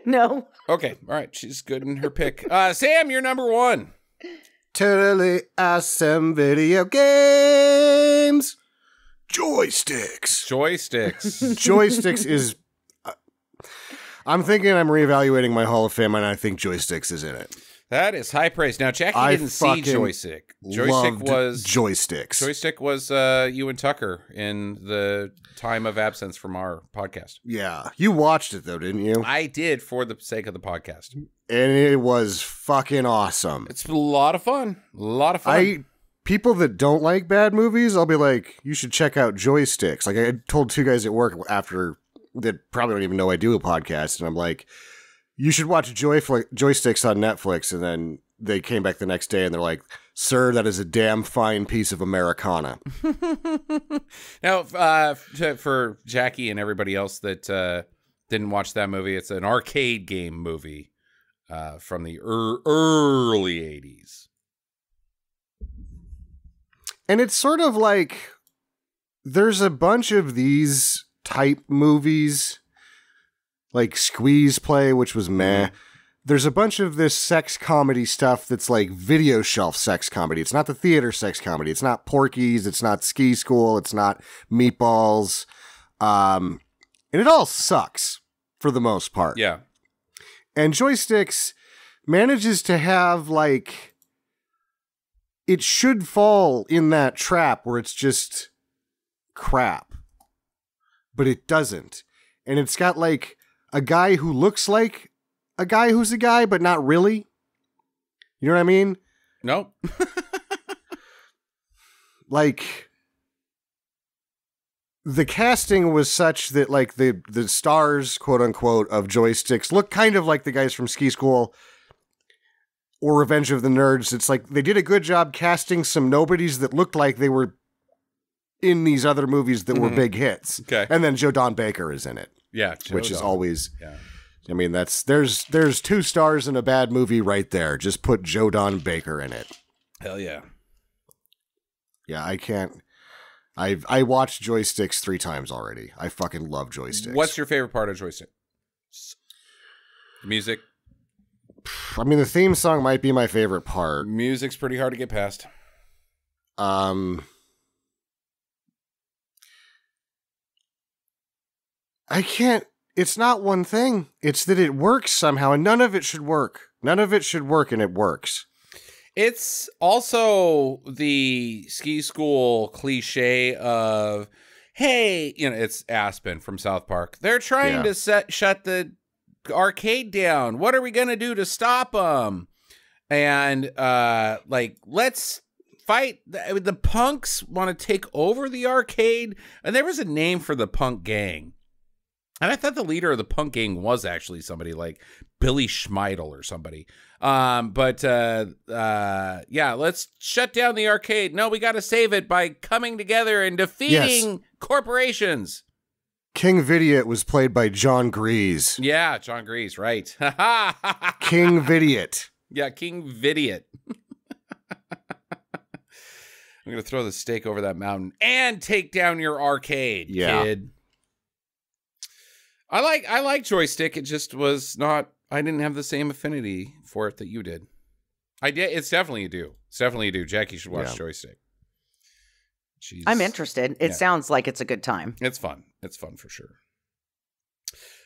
No. Okay, all right. She's good in her pick. Sam, you're number one. Totally awesome video games. Joysticks. Joysticks is... I'm thinking I'm reevaluating my Hall of Fame, and I think Joysticks is in it. That is high praise. Now, Jackie didn't see Joystick. Joystick was you and Tucker in the time of absence from our podcast. Yeah. You watched it, though, didn't you? I did, for the sake of the podcast. And it was fucking awesome. It's a lot of fun. People that don't like bad movies, I'll be like, you should check out Joysticks. Like, I told two guys at work after that probably don't even know I do a podcast, and I'm like, you should watch Joysticks on Netflix. And then they came back the next day and they're like, sir, that is a damn fine piece of Americana. Now, for Jackie and everybody else that didn't watch that movie, it's an arcade game movie from the early 80s. And it's sort of like there's a bunch of these type movies, like Squeeze Play, which was meh, there's a bunch of this sex comedy stuff that's like video shelf sex comedy. It's not the theater sex comedy. It's not Porky's. It's not Ski School. It's not Meatballs. And it all sucks for the most part. Yeah. And Joysticks manages to have like, it should fall in that trap where it's just crap, but it doesn't. And it's got like a guy who looks like a guy who's a guy, but not really. You know what I mean? Nope. Like, the casting was such that like the stars, quote unquote, of Joysticks look kind of like the guys from Ski School or Revenge of the Nerds. It's like they did a good job casting some nobodies that looked like they were in these other movies that were big hits. Okay. And then Joe Don Baker is in it. Yeah. Which is always, yeah. I mean, there's 2 stars in a bad movie right there. Just put Joe Don Baker in it. Hell yeah. Yeah, I can't. I watched Joysticks 3 times already. I fucking love Joysticks. What's your favorite part of Joystick? Music. I mean, the theme song might be my favorite part. Music's pretty hard to get past. I can't. It's not one thing. It's that it works somehow, and none of it should work. None of it should work, and it works. It's also the Ski School cliche of, hey, you know, it's Aspen from South Park. They're trying to shut the arcade down. What are we going to do to stop them? And, like, let's fight. The punks want to take over the arcade. And there was a name for the punk gang. And I thought the leader of the punk gang was actually somebody like Billy Schmeidel or somebody. Yeah, let's shut down the arcade. No, we got to save it by coming together and defeating corporations. King Vidiot was played by John Grease. Yeah, John Grease, right. King Vidiot. Yeah, King Vidiot. I'm going to throw the stake over that mountain and take down your arcade, kid. I like Joystick. It just was not, I didn't have the same affinity for it that you did. I did. It's definitely you do. It's definitely you do. Jackie should watch Joystick. I'm interested. It sounds like it's a good time. It's fun. It's fun for sure.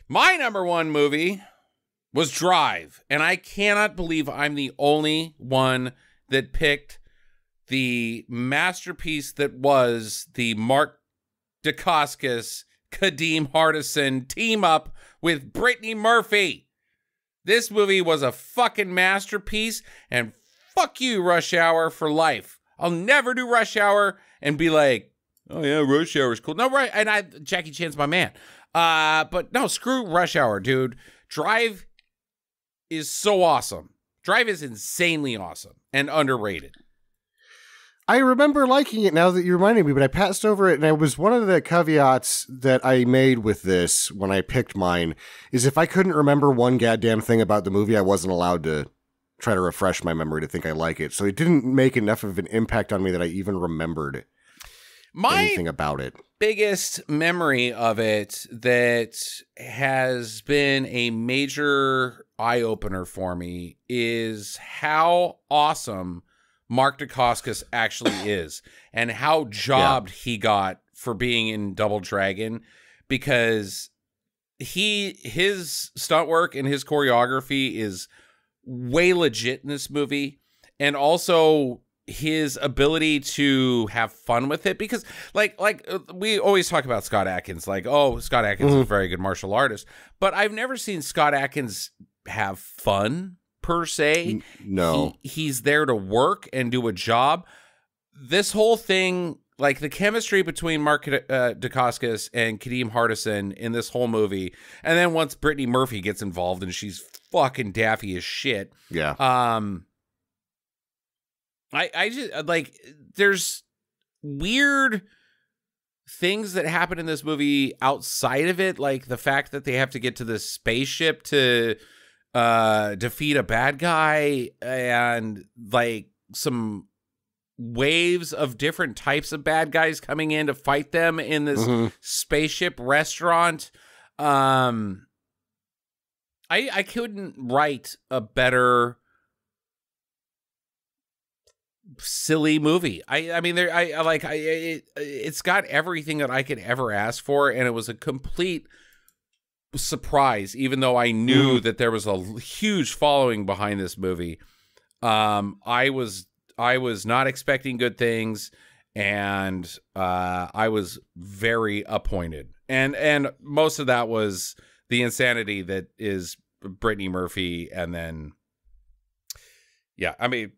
My number 1 movie was Drive. And I cannot believe I'm the only one that picked the masterpiece that was the Mark Dacascos Kadeem Hardison team up with Brittany Murphy. This movie was a fucking masterpiece, and fuck you, Rush Hour, for life. I'll never do Rush Hour and be like, oh yeah, Rush Hour's cool. No, right, and Jackie Chan's my man. But no, screw Rush Hour, dude. Drive is so awesome. Drive is insanely awesome and underrated. I remember liking it now that you reminded me, but I passed over it, and it was one of the caveats that I made with this when I picked mine, is if I couldn't remember one goddamn thing about the movie, I wasn't allowed to try to refresh my memory to think I like it. So it didn't make enough of an impact on me that I even remembered anything about it. Biggest memory of it that has been a major eye-opener for me is how awesome Mark Dacascos actually is, and how jobbed he got for being in Double Dragon, because his stunt work and his choreography is way legit in this movie, and also his ability to have fun with it, because like we always talk about Scott Adkins, like, oh, Scott Adkins is a very good martial artist, but I've never seen Scott Adkins have fun per se. No. He's there to work and do a job. This whole thing, like the chemistry between Mark Dacascos and Kadeem Hardison in this whole movie, and then once Brittany Murphy gets involved and she's fucking daffy as shit. Yeah. I just like, there's weird things that happen in this movie outside of it, like the fact that they have to get to this spaceship to defeat a bad guy, and like some waves of different types of bad guys coming in to fight them in this spaceship restaurant. I I couldn't write a better silly movie. I mean, it's got everything that I could ever ask for, and it was a complete surprise, even though I knew that there was a huge following behind this movie. I was not expecting good things, and I was very appointed. And most of that was the insanity that is Brittany Murphy, and then yeah, I mean,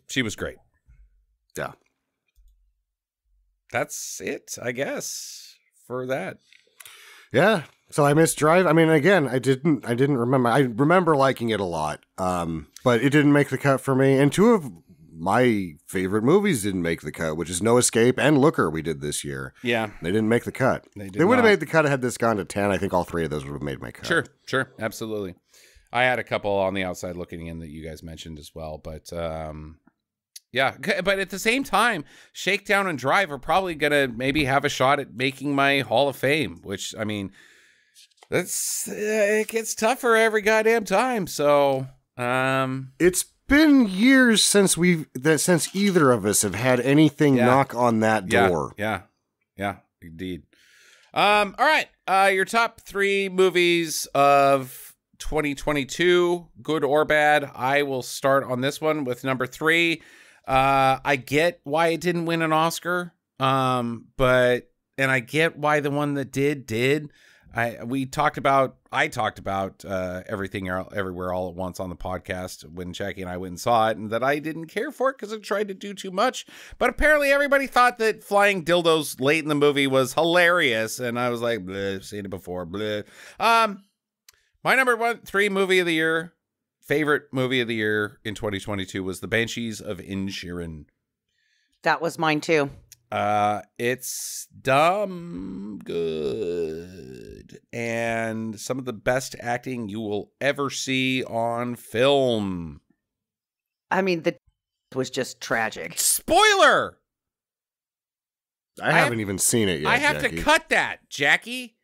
she was great. Yeah. That's it, I guess, for that. Yeah. So I missed Drive. I mean, again, I didn't remember. I remember liking it a lot, but it didn't make the cut for me. And two of my favorite movies didn't make the cut, which is No Escape and Looker we did this year. Yeah. They didn't make the cut. They would have made the cut had this gone to 10. I think all three of those would have made my cut. Sure. Absolutely. I had a couple on the outside looking in that you guys mentioned as well, but yeah. But at the same time, Shakedown and Drive are probably going to maybe have a shot at making my Hall of Fame, which, I mean, it gets tougher every goddamn time. So, it's been years since either of us have had anything knock on that door. Yeah, indeed. All right. Your top 3 movies of 2022, good or bad. I will start on this one with number 3. I get why it didn't win an Oscar. And I get why the one that did. I talked about Everything Everywhere All at Once on the podcast when Jackie and I went and saw it, and that I didn't care for it because it tried to do too much. But apparently everybody thought that flying dildos late in the movie was hilarious, and I was like, bleh, seen it before, bleh. My number 3 movie of the year, favorite movie of the year in 2022 was The Banshees of Inisherin. That was mine too. It's dumb good and some of the best acting you will ever see on film. I mean, the was just tragic. Spoiler! I haven't even seen it yet. I have Jackie. to cut that, Jackie.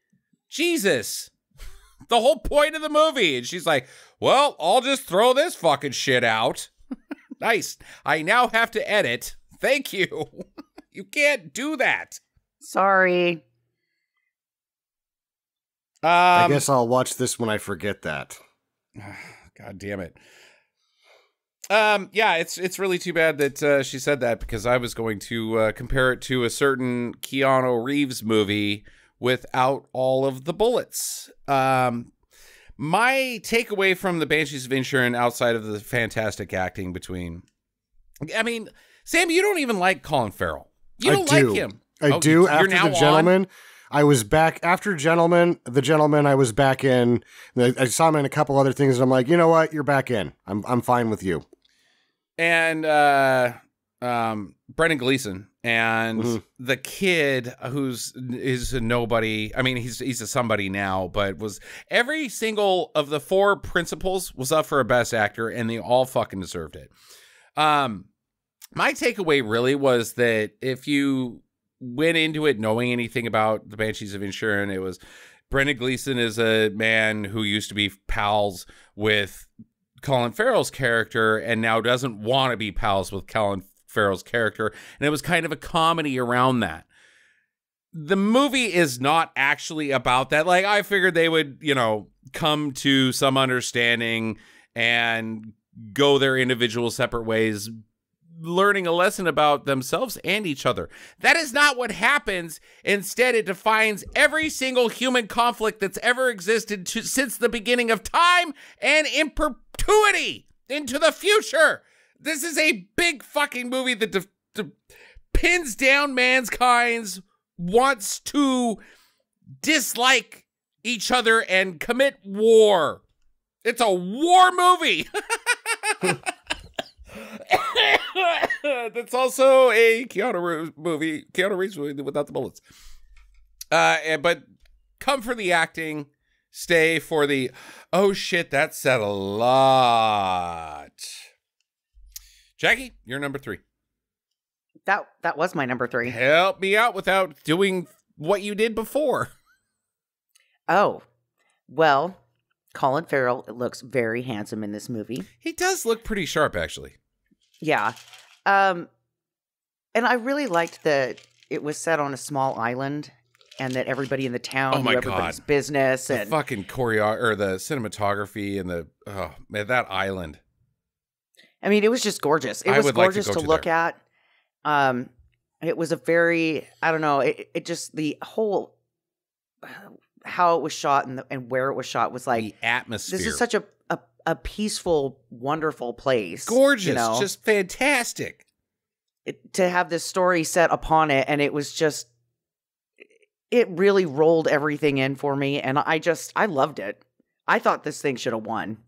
Jesus. The whole point of the movie. And she's like, well, I'll just throw this fucking shit out. Nice. I now have to edit. Thank you. You can't do that. Sorry. I guess I'll watch this when I forget that. God damn it. Yeah, it's really too bad that she said that, because I was going to compare it to a certain Keanu Reeves movie without all of the bullets. My takeaway from The Banshees of Inisherin, outside of the fantastic acting between, I mean, Sam, you don't even like Colin Farrell. You don't like him. I do. After The Gentleman, I was back. After The Gentleman, I was back in. I saw him in a couple other things, and I'm like, you know what? You're back in. I'm fine with you. And Brendan Gleeson and the kid is a nobody. I mean, he's a somebody now, but was every single of the 4 principals was up for a Best Actor, and they all fucking deserved it. My takeaway really was that if you went into it knowing anything about The Banshees of Inisherin, it was Brendan Gleeson is a man who used to be pals with Colin Farrell's character and now doesn't want to be pals with Colin Farrell's character. And it was kind of a comedy around that. The movie is not actually about that. Like, I figured they would, come to some understanding and go their individual separate ways, learning a lesson about themselves and each other. That is not what happens. Instead, it defines every single human conflict that's ever existed since the beginning of time and in perpetuity into the future. This is a big fucking movie that pins down mankind's wants to dislike each other and commit war. It's a war movie. That's also a Keanu Reeves movie without the bullets. But come for the acting, stay for the, oh shit, that said a lot. Jackie, you're number 3. That was my number 3. Help me out without doing what you did before. Oh, well, Colin Farrell looks very handsome in this movie. He does look pretty sharp, actually. Yeah. And I really liked that it was set on a small island and that everybody in the town knew everybody's business. The and fucking or the cinematography and oh man, that island. I mean, it was just gorgeous. It was gorgeous to look at. It was a very, I don't know, it just, the whole, how it was shot and where it was shot was like. The atmosphere. This is such a peaceful, wonderful place. Gorgeous. You know? Just fantastic. To have this story set upon it, and it was just, it really rolled everything in for me, and I loved it. I thought this thing should have won.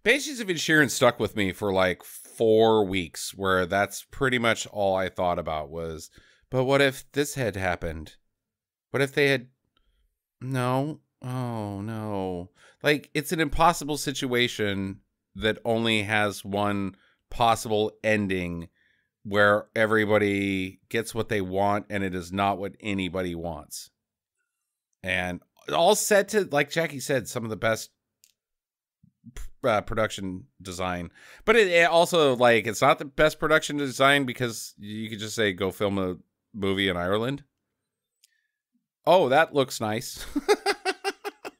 Banshees of Inisherin stuck with me for like 4 weeks, where that's pretty much all I thought about was, but what if this had happened? What if they had... No. Oh, no. Like, it's an impossible situation that only has one possible ending where everybody gets what they want and it is not what anybody wants. And all set to, like Jackie said, some of the best production design. But it also, like, it's not the best production design because you could just say, go film a movie in Ireland. Oh, that looks nice.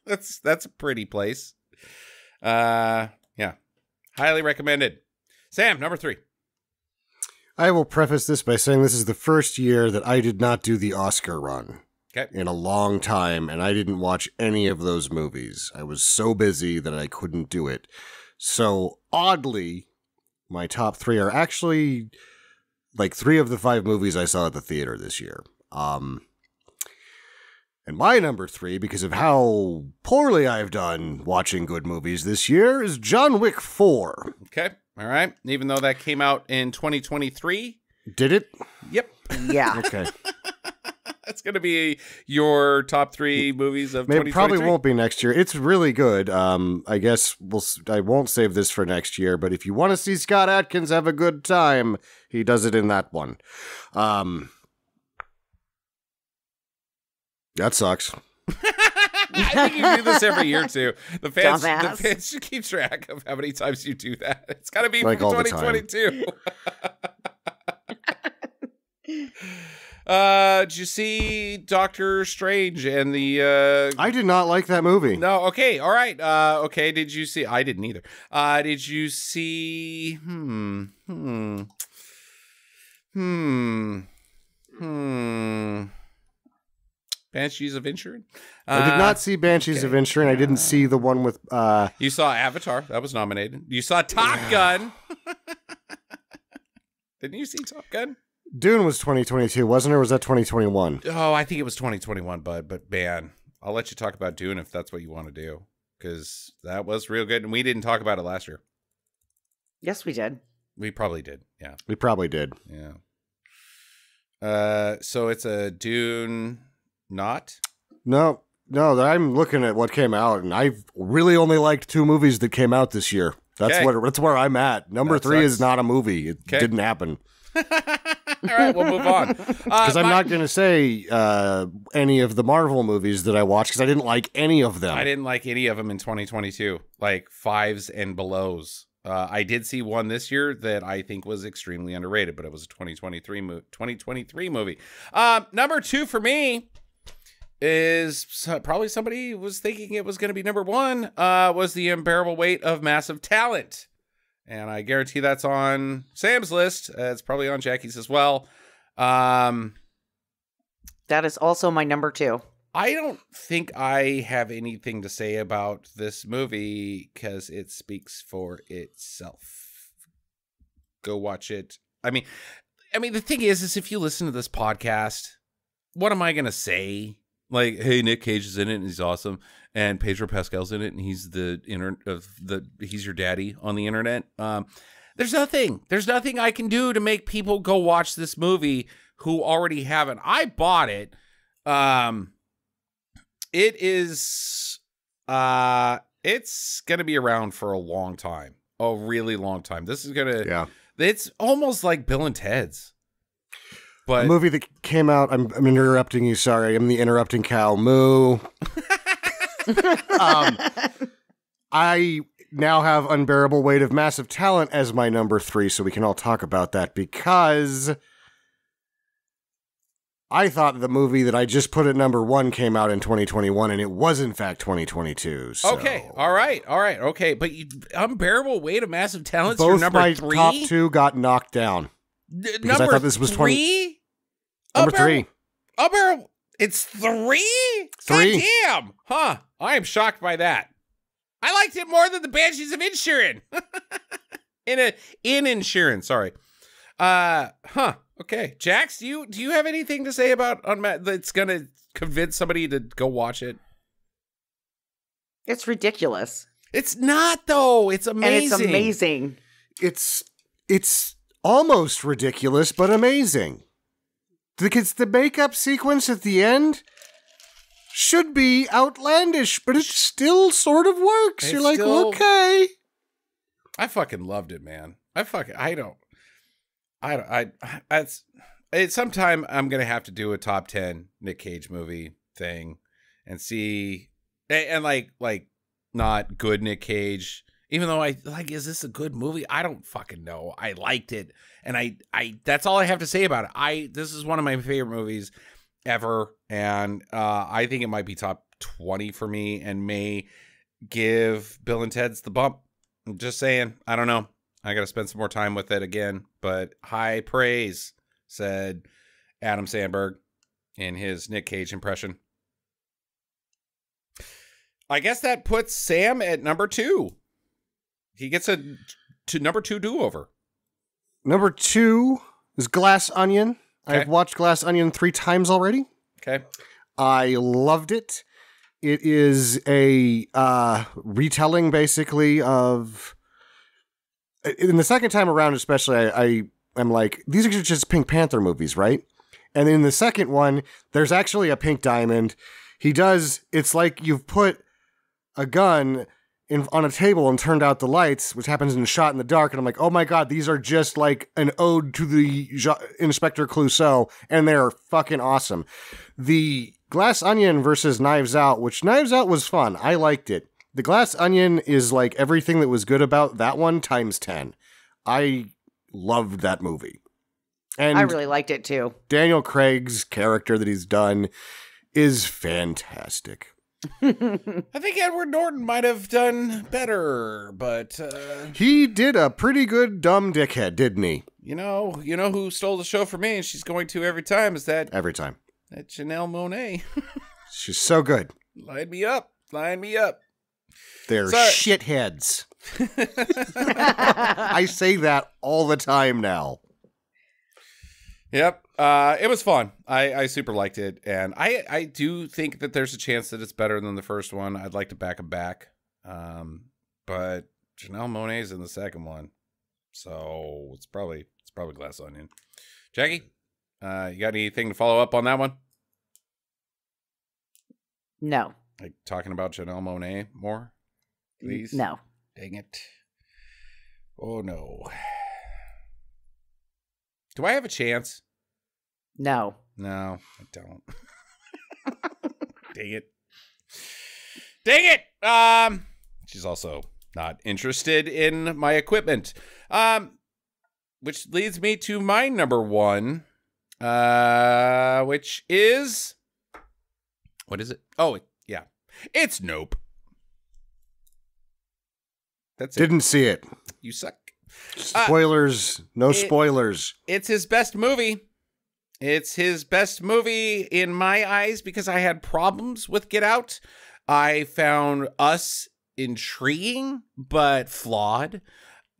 That's a pretty place. Yeah. Highly recommended. Sam, number 3. I will preface this by saying this is the first year that I did not do the Oscar run. Okay. In a long time, and I didn't watch any of those movies. I was so busy that I couldn't do it. So, oddly, my top 3 are actually like 3 of the 5 movies I saw at the theater this year. And my number 3, because of how poorly I've done watching good movies this year, is John Wick 4. Okay. All right. Even though that came out in 2023. Did it? Yep. Yeah. Okay. That's going to be your top 3 movies of 2023. It probably won't be next year. It's really good. I guess I won't save this for next year, but if you want to see Scott Adkins have a good time, he does it in that one. That sucks. I think you do this every year too. The fans Dumbass. should keep track of how many times you do that. It's got to be Like from all the 2022. Did you see Doctor Strange and the I did not like that movie. No, okay, all right. Okay, did you see? I didn't either. Did you see Banshees of Inisherin? I did not see Banshees of Inisherin. I didn't see the one with You saw Avatar, that was nominated. You saw Top Gun. Didn't you see Top Gun? Dune was 2022, wasn't it? Or was that 2021? Oh, I think it was 2021, bud. But man, I'll let you talk about Dune if that's what you want to do, because that was real good, and we didn't talk about it last year. Yes, we did. We probably did. Yeah. We probably did. Yeah. So it's a Dune not? No, I'm looking at what came out, and I've really only liked 2 movies that came out this year. That's where I'm at. Number 3 is not a movie. It didn't happen. All right, we'll move on. Because I'm not going to say any of the Marvel movies that I watched, because I didn't like any of them. I didn't like any of them in 2022, like 5s and belows. I did see one this year that I think was extremely underrated, but it was a 2023 movie. Number 2 for me is probably somebody was thinking it was going to be number 1, was The Unbearable Weight of Massive Talent. And I guarantee that's on Sam's list. It's probably on Jackie's as well. That is also my number 2. I don't think I have anything to say about this movie because it speaks for itself. Go watch it. I mean, the thing is if you listen to this podcast, what am I going to say? Like, hey, Nick Cage is in it and he's awesome, and Pedro Pascal's in it and he's he's your daddy on the internet. There's nothing I can do to make people go watch this movie who already haven't. I bought it. It is it's gonna be around for a long time, a really long time. This is gonna It's almost like Bill and Ted's. But a movie that came out, I'm interrupting you, sorry. I'm the interrupting cow. Moo. I now have Unbearable Weight of Massive Talent as my number 3, so we can all talk about that, because I thought the movie that I just put at number 1 came out in 2021, and it was in fact 2022. So. Okay, all right, okay. But Unbearable Weight of Massive Talent's your Both number my 3? top 2 got knocked down. Because I thought this was 3? Number 3. Unbearable. It's 3? 3. God damn. Huh. I am shocked by that. I liked it more than the Banshees of Inisherin. in insurance, sorry. Okay. Jax, do you have anything to say about that's gonna convince somebody to go watch it? It's ridiculous. It's not though. It's amazing. And it's amazing. It's almost ridiculous, but amazing. Because the makeup sequence at the end should be outlandish, but it still sort of works. You're like, okay. I fucking loved it, man. Sometime I'm going to have to do a top 10 Nick Cage movie thing and see, and like not good Nick Cage, even though is this a good movie? I don't fucking know. I liked it. And I that's all I have to say about it. This is one of my favorite movies ever. And I think it might be top 20 for me and may give Bill and Ted's the bump. I'm just saying. I don't know. I got to spend some more time with it again. But high praise, said Adam Sandberg in his Nick Cage impression. I guess that puts Sam at number 2. He gets a number 2 do-over. Number 2 is Glass Onion. Okay. I've watched Glass Onion 3 times already. Okay. I loved it. It is a retelling, basically, of... In the second time around, especially, I'm like, these are just Pink Panther movies, right? And in the second one, there's actually a pink diamond. It's like you've put a gun on a table and turned out the lights, which happens in a shot in the dark, and I'm like, oh my god, these are just like an ode to the Inspector Clouseau, and they're fucking awesome. The Glass Onion versus Knives Out, which Knives Out was fun. I liked it. The Glass Onion is like everything that was good about that one times 10. I loved that movie. And I really liked it too. Daniel Craig's character that he's done is fantastic. I think Edward Norton might have done better, but he did a pretty good dumb dickhead, didn't he? You know who stole the show for me, and she's going to every time. That Janelle Monáe. She's so good. Line me up. They're shitheads. I say that all the time now. Yep. It was fun. I super liked it. And I do think that there's a chance that it's better than the first one. I'd like to back them back. But Janelle Monáe's in the second one. So it's probably Glass Onion. Jackie, you got anything to follow up on that one? No. Like talking about Janelle Monáe more? Please? No. Dang it. Oh no. Do I have a chance? No. No, I don't. Dang it. She's also not interested in my equipment. Which leads me to my number 1. Which is... What is it? Oh, yeah. It's Nope. That's it. Didn't see it. You suck. Spoilers. No spoilers. It's his best movie. It's his best movie in my eyes because I had problems with Get Out. I found Us intriguing, but flawed.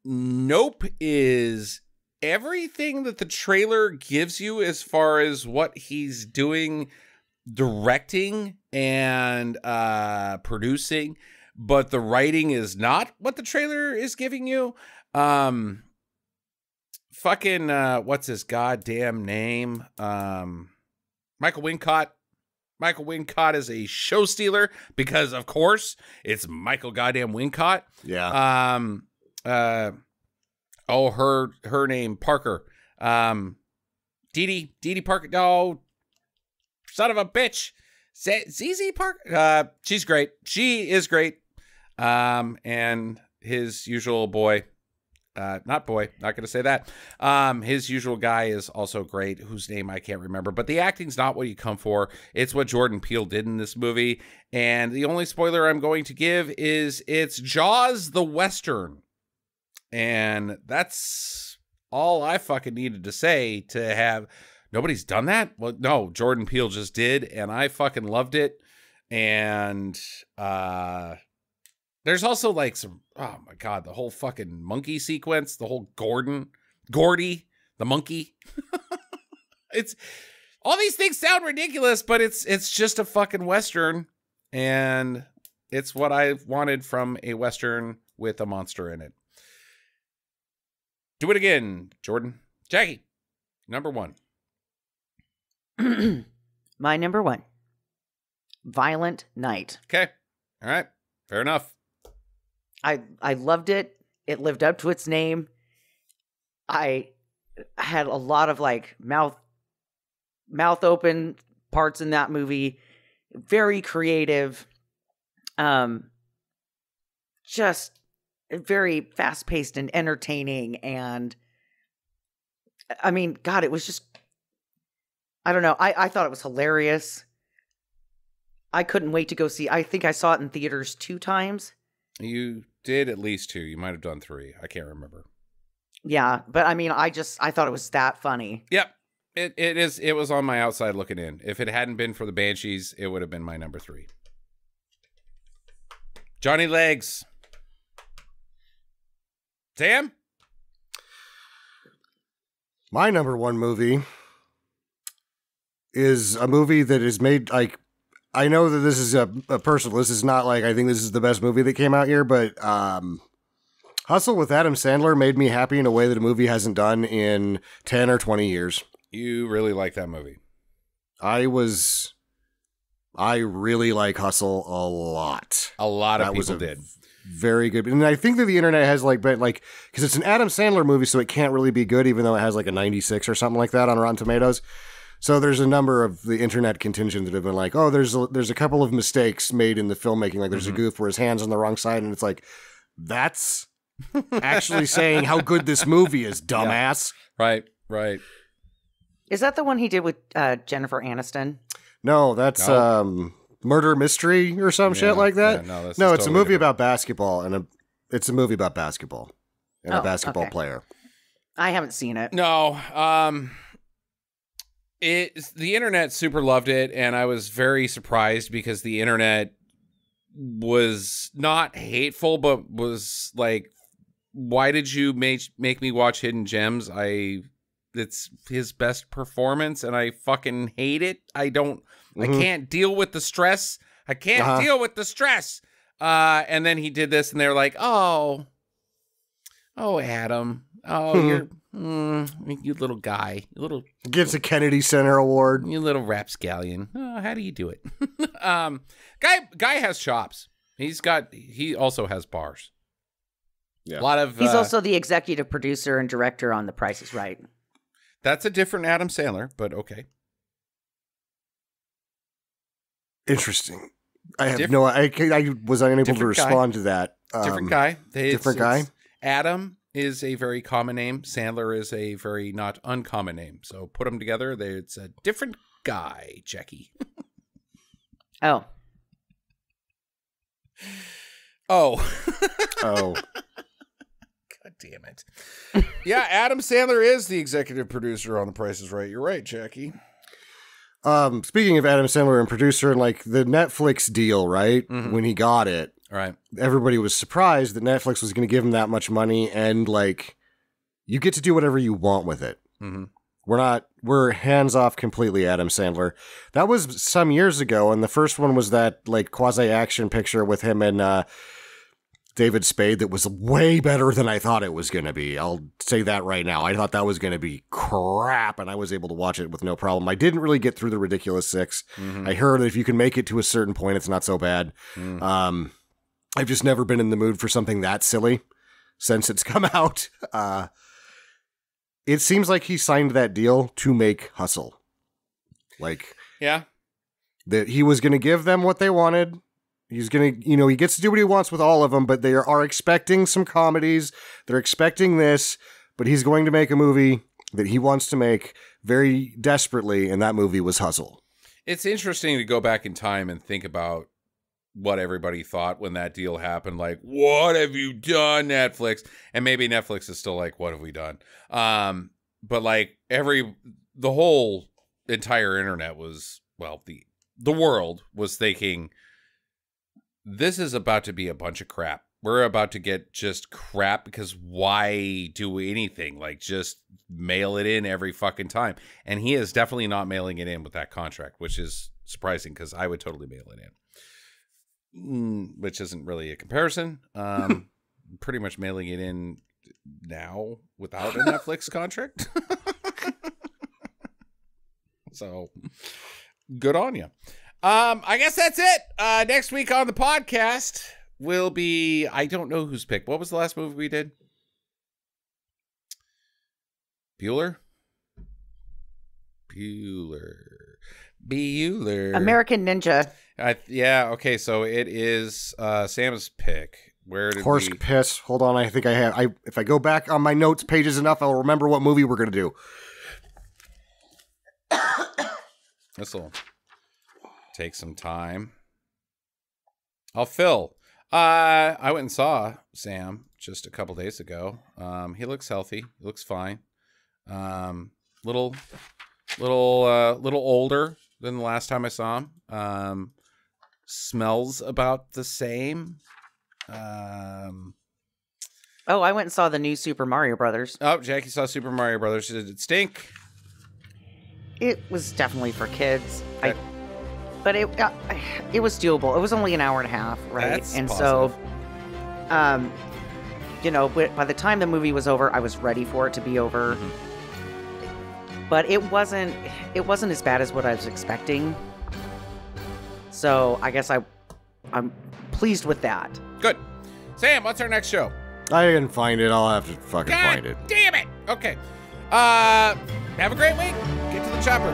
Nope is everything that the trailer gives you as far as what he's doing, directing and producing, but the writing is not what the trailer is giving you. Fucking what's his goddamn name? Michael Wincott. Michael Wincott is a show stealer because of course it's Michael goddamn Wincott. Yeah. Her name Parker. Dee Dee Parker. Oh, son of a bitch. ZZ Parker. She's great. She is great. And his usual boy, not going to say that. His usual guy is also great, whose name I can't remember, but the acting's not what you come for. It's what Jordan Peele did in this movie. And the only spoiler I'm going to give is it's Jaws the Western. And that's all I fucking needed to say to have. Nobody's done that? Well, no, Jordan Peele just did, and I fucking loved it. And there's also like some, oh my God, the whole fucking monkey sequence, the whole Gordy, the monkey. It's all these things sound ridiculous, but it's just a fucking Western. And it's what I wanted from a Western with a monster in it. Do it again, Jordan. Jackie, number 1. My number 1. Violent Night. Okay. All right. Fair enough. I loved it. It lived up to its name. I had a lot of like mouth open parts in that movie. Very creative. Just very fast paced and entertaining. And I mean, God, it was just, I don't know. I thought it was hilarious. I couldn't wait to go see. I think I saw it in theaters 2 times. You did at least 2. You might have done 3. I can't remember. Yeah, but I mean, I thought it was that funny. Yep. It was on my outside looking in. If it hadn't been for the Banshees, it would have been my number 3. Johnny Legs. Sam? My number 1 movie is a movie that is made, like, I know that this is a personal, this is not like, I think this is the best movie that came out here, but Hustle with Adam Sandler made me happy in a way that a movie hasn't done in 10 or 20 years. You really like that movie. I really like Hustle a lot. A lot of people did. Very good. And I think that the internet has because it's an Adam Sandler movie, so it can't really be good, even though it has like a 96 or something like that on Rotten Tomatoes. So there's a number of the internet contingent that have been like, oh, there's a couple of mistakes made in the filmmaking. Like there's a goof where his hand's on the wrong side. And it's like, that's actually saying how good this movie is, dumbass. Yeah. Right. Is that the one he did with Jennifer Aniston? No, that's Murder Mystery or some shit like that. Yeah, it's totally a movie about basketball, and it's a movie about basketball and a basketball player. I haven't seen it. No, the internet super loved it, and I was very surprised because the internet was not hateful, but was like, "Why did you make me watch Hidden Gems? It's his best performance, and I fucking hate it. I can't deal with the stress. I can't deal with the stress." And then he did this, and they're like, "Oh, Adam, you're you little guy, gets a Kennedy Center Award. You little rapscallion. Oh, how do you do it?" Guy has chops. He also has bars. Yeah, a lot of. He's also the executive producer and director on The Price is Right. That's a different Adam Sandler, but okay. Interesting. I have no. I was unable to respond to that. Different guy. Different guy. Adam is a very common name. Sandler is a very not uncommon name. So put them together, it's a different guy, Jackie. Oh. God damn it. Yeah, Adam Sandler is the executive producer on The Price is Right. You're right, Jackie. Speaking of Adam Sandler and producer and like the Netflix deal, right? Mm-hmm. When he got it, right? Everybody was surprised that Netflix was going to give him that much money, and like, you get to do whatever you want with it. Mm-hmm. We're hands off completely, Adam Sandler. That was some years ago, and the first one was that like quasi action picture with him and David Spade that was way better than I thought it was going to be. I'll say that right now. I thought that was going to be crap, and I was able to watch it with no problem. I didn't really get through The Ridiculous Six. Mm-hmm. I heard that if you can make it to a certain point, it's not so bad. Mm. I've just never been in the mood for something that silly since it's come out. It seems like he signed that deal to make Hustle. Like, yeah, that he was going to give them what they wanted. He's going to, he gets to do what he wants with all of them, but they are expecting some comedies. They're expecting this, but he's going to make a movie that he wants to make very desperately, and that movie was Hustle. It's interesting to go back in time and think about what everybody thought when that deal happened. Like, what have you done, Netflix? And maybe Netflix is still like, what have we done? But like the whole entire internet was, well, the world was thinking, this is about to be a bunch of crap. We're about to get just crap, because why do anything? Like, just mail it in every fucking time. And he is definitely not mailing it in with that contract, which is surprising, because I would totally mail it in. Which isn't really a comparison. Pretty much mailing it in now without a Netflix contract. So, good on you. I guess that's it. Next week on the podcast will be, I don't know whose pick. What was the last movie we did? Bueller? American Ninja. Yeah, okay, so it is Sam's pick. Where did Horse piss. Hold on, I think I have. If I go back on my notes pages enough, I'll remember what movie we're going to do. This will take some time. Phil. I went and saw Sam just a couple days ago. He looks healthy. He looks fine. Little older than the last time I saw him. Smells about the same. Oh, I went and saw the new Super Mario Brothers. Oh, Jackie saw Super Mario Brothers. Did it stink? It was definitely for kids. Okay. But it was doable. It was only an hour and a half, right? That's and positive. So, by the time the movie was over, I was ready for it to be over. Mm-hmm. But it wasn't as bad as what I was expecting. So I guess I'm pleased with that. Good. Sam, what's our next show? I didn't find it. I'll have to fucking find it. Damn it. Okay. Have a great week. Get to the chopper.